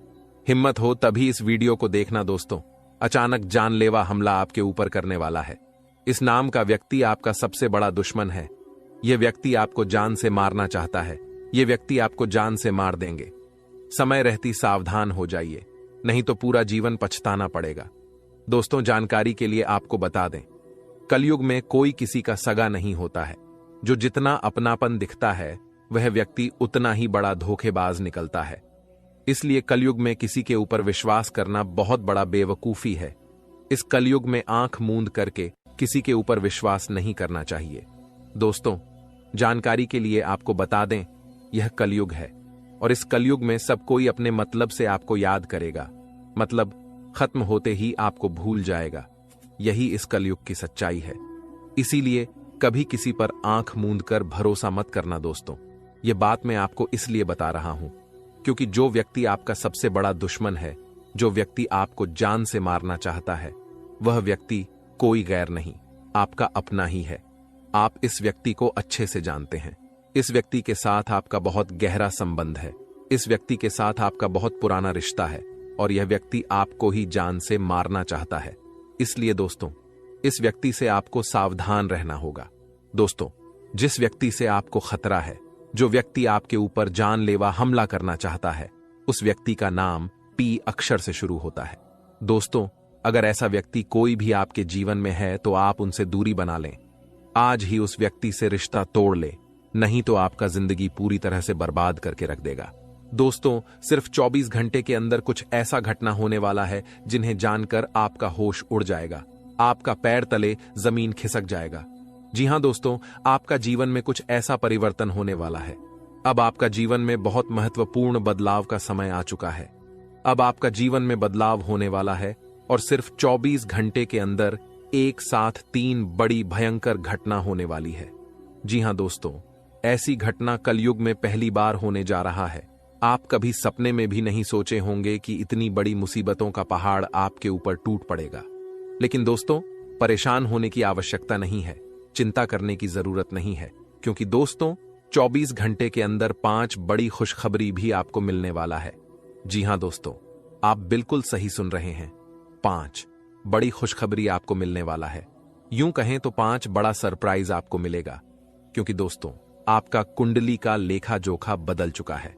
हिम्मत हो तभी इस वीडियो को देखना दोस्तों। अचानक जानलेवा हमला आपके ऊपर करने वाला है। इस नाम का व्यक्ति आपका सबसे बड़ा दुश्मन है। यह व्यक्ति आपको जान से मारना चाहता है। यह व्यक्ति आपको जान से मार देंगे। समय रहती सावधान हो जाइए, नहीं तो पूरा जीवन पछताना पड़ेगा। दोस्तों, जानकारी के लिए आपको बता दें, कलयुग में कोई किसी का सगा नहीं होता है। जो जितना अपनापन दिखता है वह व्यक्ति उतना ही बड़ा धोखेबाज निकलता है। इसलिए कलयुग में किसी के ऊपर विश्वास करना बहुत बड़ा बेवकूफी है। इस कलयुग में आंख मूंद करके किसी के ऊपर विश्वास नहीं करना चाहिए। दोस्तों, जानकारी के लिए आपको बता दें, यह कलयुग है और इस कलयुग में सब कोई अपने मतलब से आपको याद करेगा, मतलब खत्म होते ही आपको भूल जाएगा। यही इस कलयुग की सच्चाई है। इसीलिए कभी किसी पर आंख मूंद कर भरोसा मत करना दोस्तों। यह बात मैं आपको इसलिए बता रहा हूं क्योंकि जो व्यक्ति आपका सबसे बड़ा दुश्मन है, जो व्यक्ति आपको जान से मारना चाहता है, वह व्यक्ति कोई गैर नहीं, आपका अपना ही है। आप इस व्यक्ति को अच्छे से जानते हैं। इस व्यक्ति के साथ आपका बहुत गहरा संबंध है। इस व्यक्ति के साथ आपका बहुत पुराना रिश्ता है और यह व्यक्ति आपको ही जान से मारना चाहता है। इसलिए दोस्तों, इस व्यक्ति से आपको सावधान रहना होगा। दोस्तों, जिस व्यक्ति से आपको खतरा है, जो व्यक्ति आपके ऊपर जानलेवा हमला करना चाहता है, उस व्यक्ति का नाम पी अक्षर से शुरू होता है। दोस्तों, अगर ऐसा व्यक्ति कोई भी आपके जीवन में है तो आप उनसे दूरी बना लें। आज ही उस व्यक्ति से रिश्ता तोड़ ले, नहीं तो आपका जिंदगी पूरी तरह से बर्बाद करके रख देगा। दोस्तों, सिर्फ 24 घंटे के अंदर कुछ ऐसा घटना होने वाला है जिन्हें जानकर आपका होश उड़ जाएगा, आपका पैर तले जमीन खिसक जाएगा। जी हां दोस्तों, आपका जीवन में कुछ ऐसा परिवर्तन होने वाला है। अब आपका जीवन में बहुत महत्वपूर्ण बदलाव का समय आ चुका है। अब आपका जीवन में बदलाव होने वाला है और सिर्फ 24 घंटे के अंदर एक साथ 3 बड़ी भयंकर घटना होने वाली है। जी हां दोस्तों, ऐसी घटना कलयुग में पहली बार होने जा रहा है। आप कभी सपने में भी नहीं सोचे होंगे कि इतनी बड़ी मुसीबतों का पहाड़ आपके ऊपर टूट पड़ेगा। लेकिन दोस्तों, परेशान होने की आवश्यकता नहीं है, चिंता करने की जरूरत नहीं है, क्योंकि दोस्तों 24 घंटे के अंदर 5 बड़ी खुशखबरी भी आपको मिलने वाला है। जी हां दोस्तों, आप बिल्कुल सही सुन रहे हैं, 5 बड़ी खुशखबरी आपको मिलने वाला है। यूं कहें तो 5 बड़ा सरप्राइज आपको मिलेगा, क्योंकि दोस्तों आपका कुंडली का लेखा जोखा बदल चुका है।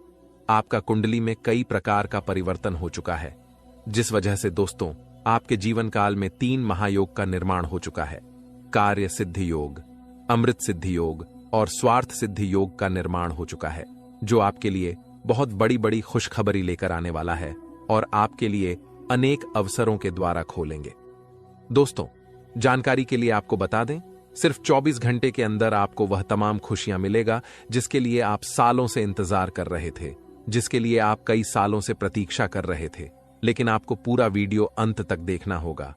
आपका कुंडली में कई प्रकार का परिवर्तन हो चुका है, जिस वजह से दोस्तों आपके जीवन काल में 3 महायोग का निर्माण हो चुका है। कार्य सिद्धि योग, अमृत सिद्धि योग और स्वार्थ सिद्धि योग का निर्माण हो चुका है, जो आपके लिए बहुत बड़ी बड़ी खुशखबरी लेकर आने वाला है और आपके लिए अनेक अवसरों के द्वारा खोलेंगे। दोस्तों, जानकारी के लिए आपको बता दें, सिर्फ 24 घंटे के अंदर आपको वह तमाम खुशियां मिलेगा जिसके लिए आप सालों से इंतजार कर रहे थे, जिसके लिए आप कई सालों से प्रतीक्षा कर रहे थे, लेकिन आपको पूरा वीडियो अंत तक देखना होगा।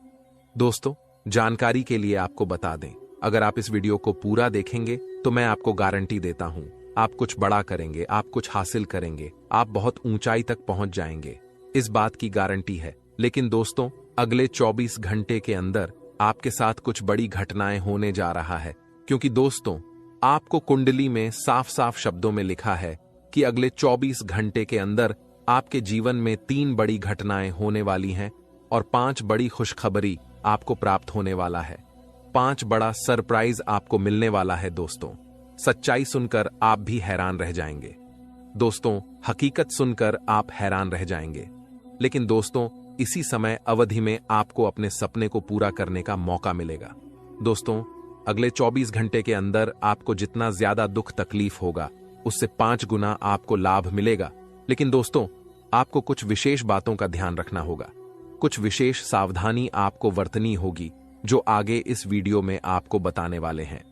दोस्तों, जानकारी के लिए आपको बता दें, अगर आप इस वीडियो को पूरा देखेंगे तो मैं आपको गारंटी देता हूं, आप कुछ बड़ा करेंगे, आप कुछ हासिल करेंगे, आप बहुत ऊंचाई तक पहुंच जाएंगे। इस बात की गारंटी है। लेकिन दोस्तों, अगले 24 घंटे के अंदर आपके साथ कुछ बड़ी घटनाएं होने जा रहा है, क्योंकि दोस्तों आपको कुंडली में साफ साफ शब्दों में लिखा है कि अगले 24 घंटे के अंदर आपके जीवन में 3 बड़ी घटनाएं होने वाली हैं और 5 बड़ी खुशखबरी आपको प्राप्त होने वाला है। 5 बड़ा सरप्राइज आपको मिलने वाला है। दोस्तों सच्चाई सुनकर आप भी हैरान रह जाएंगे। दोस्तों हकीकत सुनकर आप हैरान रह जाएंगे। लेकिन दोस्तों इसी समय अवधि में आपको अपने सपने को पूरा करने का मौका मिलेगा। दोस्तों अगले 24 घंटे के अंदर आपको जितना ज्यादा दुख तकलीफ होगा उससे 5 गुना आपको लाभ मिलेगा। लेकिन दोस्तों आपको कुछ विशेष बातों का ध्यान रखना होगा, कुछ विशेष सावधानी आपको बरतनी होगी जो आगे इस वीडियो में आपको बताने वाले हैं।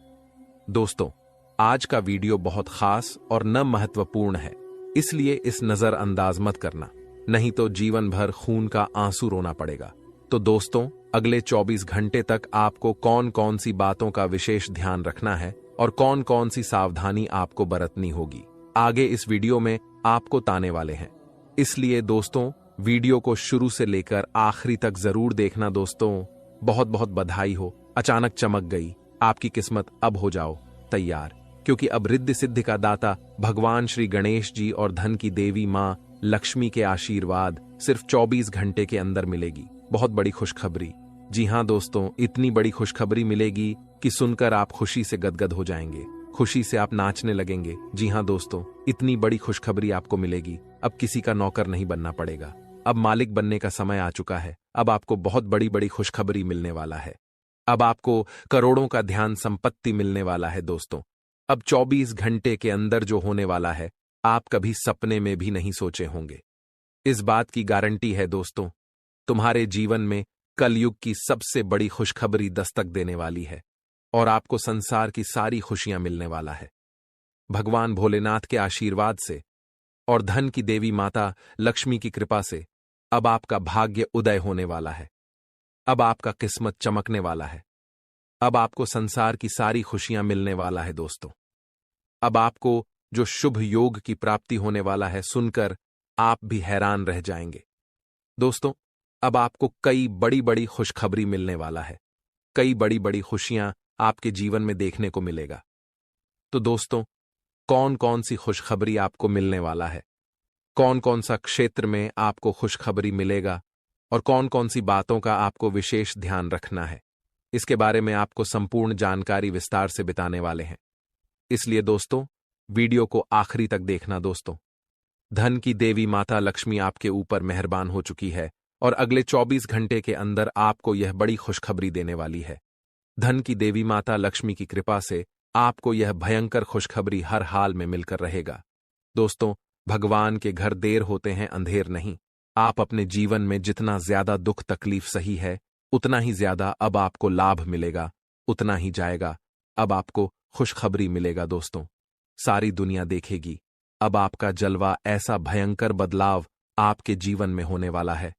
दोस्तों आज का वीडियो बहुत खास और न महत्वपूर्ण है, इसलिए इस नजरअंदाज मत करना, नहीं तो जीवन भर खून का आंसू रोना पड़ेगा। तो दोस्तों अगले 24 घंटे तक आपको कौन कौन सी बातों का विशेष ध्यान रखना है और कौन कौन सी सावधानी आपको बरतनी होगी, आगे इस वीडियो में आपको ताने वाले हैं। इसलिए दोस्तों वीडियो को शुरू से लेकर आखिरी तक जरूर देखना। दोस्तों बहुत बहुत बधाई हो, अचानक चमक गई आपकी किस्मत। अब हो जाओ तैयार, क्योंकि अब रिद्धि सिद्धि का दाता भगवान श्री गणेश जी और धन की देवी मां लक्ष्मी के आशीर्वाद सिर्फ 24 घंटे के अंदर मिलेगी। बहुत बड़ी खुशखबरी। जी हां दोस्तों, इतनी बड़ी खुशखबरी मिलेगी कि सुनकर आप खुशी से गदगद हो जाएंगे, खुशी से आप नाचने लगेंगे। जी हां दोस्तों, इतनी बड़ी खुशखबरी आपको मिलेगी। अब किसी का नौकर नहीं बनना पड़ेगा, अब मालिक बनने का समय आ चुका है। अब आपको बहुत बड़ी बड़ी खुशखबरी मिलने वाला है। अब आपको करोड़ों का ध्यान संपत्ति मिलने वाला है। दोस्तों अब 24 घंटे के अंदर जो होने वाला है आप कभी सपने में भी नहीं सोचे होंगे। इस बात की गारंटी है दोस्तों, तुम्हारे जीवन में कलयुग की सबसे बड़ी खुशखबरी दस्तक देने वाली है और आपको संसार की सारी खुशियां मिलने वाला है। भगवान भोलेनाथ के आशीर्वाद से और धन की देवी माता लक्ष्मी की कृपा से अब आपका भाग्य उदय होने वाला है। अब आपका किस्मत चमकने वाला है। अब आपको संसार की सारी खुशियां मिलने वाला है। दोस्तों अब आपको जो शुभ योग की प्राप्ति होने वाला है सुनकर आप भी हैरान रह जाएंगे। दोस्तों अब आपको कई बड़ी बड़ी खुशखबरी मिलने वाला है, कई बड़ी बड़ी खुशियां आपके जीवन में देखने को मिलेगा। तो दोस्तों कौन कौन सी खुशखबरी आपको मिलने वाला है, कौन कौन सा क्षेत्र में आपको खुशखबरी मिलेगा और कौन कौन सी बातों का आपको विशेष ध्यान रखना है, इसके बारे में आपको संपूर्ण जानकारी विस्तार से बताने वाले हैं। इसलिए दोस्तों वीडियो को आखिरी तक देखना। दोस्तों धन की देवी माता लक्ष्मी आपके ऊपर मेहरबान हो चुकी है और अगले 24 घंटे के अंदर आपको यह बड़ी खुशखबरी देने वाली है। धन की देवी माता लक्ष्मी की कृपा से आपको यह भयंकर खुशखबरी हर हाल में मिलकर रहेगा। दोस्तों भगवान के घर देर होते हैं अंधेर नहीं। आप अपने जीवन में जितना ज्यादा दुख तकलीफ सही है उतना ही ज्यादा अब आपको लाभ मिलेगा, उतना ही जाएगा। अब आपको खुशखबरी मिलेगा। दोस्तों सारी दुनिया देखेगी। अब आपका जलवा, ऐसा भयंकर बदलाव आपके जीवन में होने वाला है।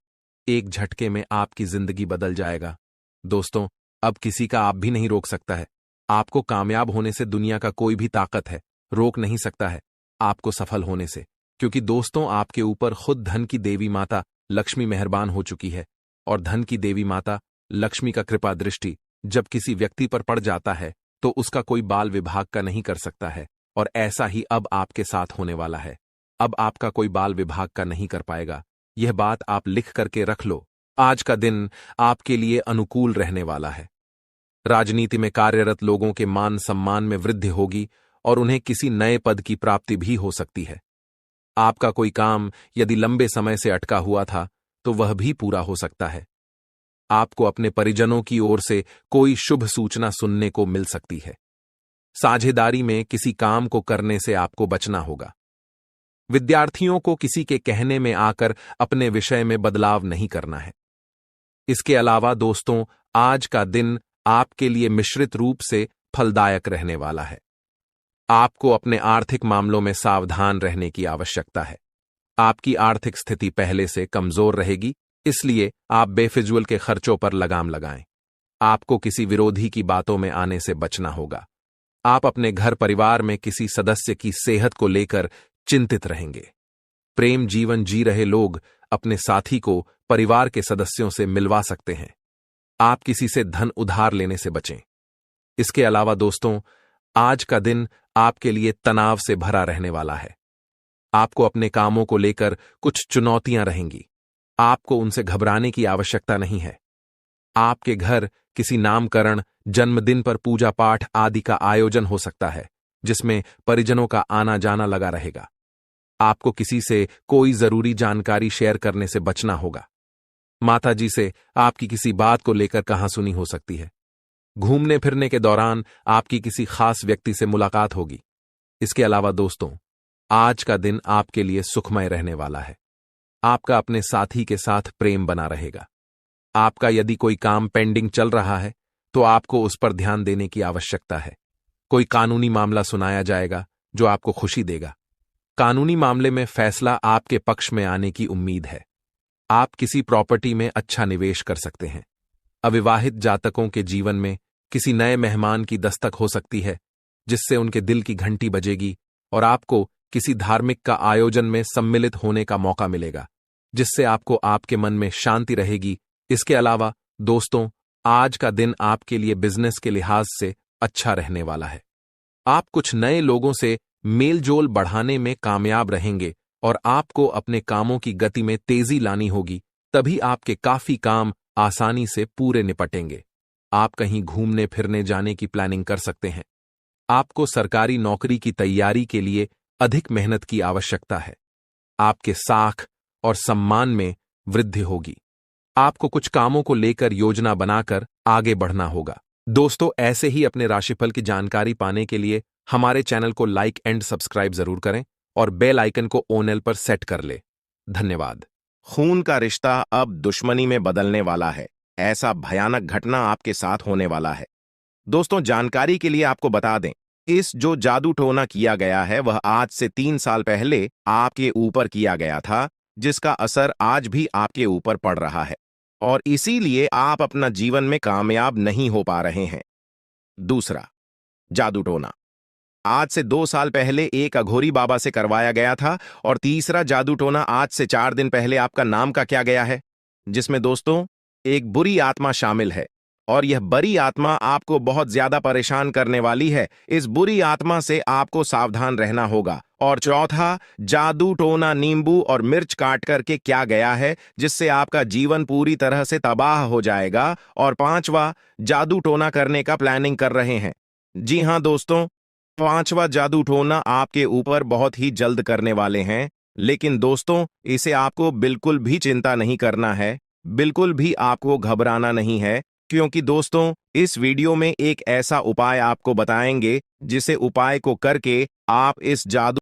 एक झटके में आपकी जिंदगी बदल जाएगा। दोस्तों अब किसी का आप भी नहीं रोक सकता है। आपको कामयाब होने से दुनिया का कोई भी ताकत है रोक नहीं सकता है आपको सफल होने से, क्योंकि दोस्तों आपके ऊपर खुद धन की देवी माता लक्ष्मी मेहरबान हो चुकी है। और धन की देवी माता लक्ष्मी का कृपा दृष्टि जब किसी व्यक्ति पर पड़ जाता है तो उसका कोई बाल विभाग का नहीं कर सकता है, और ऐसा ही अब आपके साथ होने वाला है। अब आपका कोई बाल विभाग का नहीं कर पाएगा। यह बात आप लिख करके रख लो। आज का दिन आपके लिए अनुकूल रहने वाला है। राजनीति में कार्यरत लोगों के मान सम्मान में वृद्धि होगी और उन्हें किसी नए पद की प्राप्ति भी हो सकती है। आपका कोई काम यदि लंबे समय से अटका हुआ था तो वह भी पूरा हो सकता है। आपको अपने परिजनों की ओर से कोई शुभ सूचना सुनने को मिल सकती है। साझेदारी में किसी काम को करने से आपको बचना होगा। विद्यार्थियों को किसी के कहने में आकर अपने विषय में बदलाव नहीं करना है। इसके अलावा दोस्तों आज का दिन आपके लिए मिश्रित रूप से फलदायक रहने वाला है। आपको अपने आर्थिक मामलों में सावधान रहने की आवश्यकता है। आपकी आर्थिक स्थिति पहले से कमजोर रहेगी, इसलिए आप बेफिजूल के खर्चों पर लगाम लगाएं। आपको किसी विरोधी की बातों में आने से बचना होगा। आप अपने घर परिवार में किसी सदस्य की सेहत को लेकर चिंतित रहेंगे। प्रेम जीवन जी रहे लोग अपने साथी को परिवार के सदस्यों से मिलवा सकते हैं। आप किसी से धन उधार लेने से बचें। इसके अलावा दोस्तों, आज का दिन आपके लिए तनाव से भरा रहने वाला है। आपको अपने कामों को लेकर कुछ चुनौतियां रहेंगी। आपको उनसे घबराने की आवश्यकता नहीं है। आपके घर किसी नामकरण, जन्मदिन पर पूजा पाठ आदि का आयोजन हो सकता है, जिसमें परिजनों का आना जाना लगा रहेगा। आपको किसी से कोई जरूरी जानकारी शेयर करने से बचना होगा। माताजी से आपकी किसी बात को लेकर कहासुनी हो सकती है। घूमने फिरने के दौरान आपकी किसी खास व्यक्ति से मुलाकात होगी। इसके अलावा दोस्तों, आज का दिन आपके लिए सुखमय रहने वाला है। आपका अपने साथी के साथ प्रेम बना रहेगा। आपका यदि कोई काम पेंडिंग चल रहा है तो आपको उस पर ध्यान देने की आवश्यकता है। कोई कानूनी मामला सुनाया जाएगा जो आपको खुशी देगा। कानूनी मामले में फैसला आपके पक्ष में आने की उम्मीद है। आप किसी प्रॉपर्टी में अच्छा निवेश कर सकते हैं। अविवाहित जातकों के जीवन में किसी नए मेहमान की दस्तक हो सकती है, जिससे उनके दिल की घंटी बजेगी और आपको किसी धार्मिक का आयोजन में सम्मिलित होने का मौका मिलेगा, जिससे आपको आपके मन में शांति रहेगी। इसके अलावा दोस्तों, आज का दिन आपके लिए बिजनेस के लिहाज से अच्छा रहने वाला है। आप कुछ नए लोगों से मेलजोल बढ़ाने में कामयाब रहेंगे और आपको अपने कामों की गति में तेजी लानी होगी, तभी आपके काफी काम आसानी से पूरे निपटेंगे। आप कहीं घूमने फिरने जाने की प्लानिंग कर सकते हैं। आपको सरकारी नौकरी की तैयारी के लिए अधिक मेहनत की आवश्यकता है। आपके साख और सम्मान में वृद्धि होगी। आपको कुछ कामों को लेकर योजना बनाकर आगे बढ़ना होगा। दोस्तों, ऐसे ही अपने राशिफल की जानकारी पाने के लिए हमारे चैनल को लाइक एंड सब्सक्राइब जरूर करें और बेल आइकन को ऑल पर सेट कर ले। धन्यवाद। खून का रिश्ता अब दुश्मनी में बदलने वाला है। ऐसा भयानक घटना आपके साथ होने वाला है। दोस्तों, जानकारी के लिए आपको बता दें, इस जो जादू टोना किया गया है वह आज से 3 साल पहले आपके ऊपर किया गया था, जिसका असर आज भी आपके ऊपर पड़ रहा है और इसीलिए आप अपना जीवन में कामयाब नहीं हो पा रहे हैं। दूसरा जादू टोना आज से 2 साल पहले एक अघोरी बाबा से करवाया गया था और तीसरा जादू टोना आज से 4 दिन पहले आपका नाम का किया गया है, जिसमें दोस्तों एक बुरी आत्मा शामिल है और यह बुरी आत्मा आपको बहुत ज्यादा परेशान करने वाली है। इस बुरी आत्मा से आपको सावधान रहना होगा। और चौथा, जादू टोना नींबू और मिर्च काट करके क्या गया है, जिससे आपका जीवन पूरी तरह से तबाह हो जाएगा। और पांचवा, जादू टोना करने का प्लानिंग कर रहे हैं। जी हां दोस्तों, पांचवा जादू टोना आपके ऊपर बहुत ही जल्द करने वाले हैं। लेकिन दोस्तों, इसे आपको बिल्कुल भी चिंता नहीं करना है, बिल्कुल भी आपको घबराना नहीं है, क्योंकि दोस्तों इस वीडियो में एक ऐसा उपाय आपको बताएंगे जिसे उपाय को करके आप इस जादू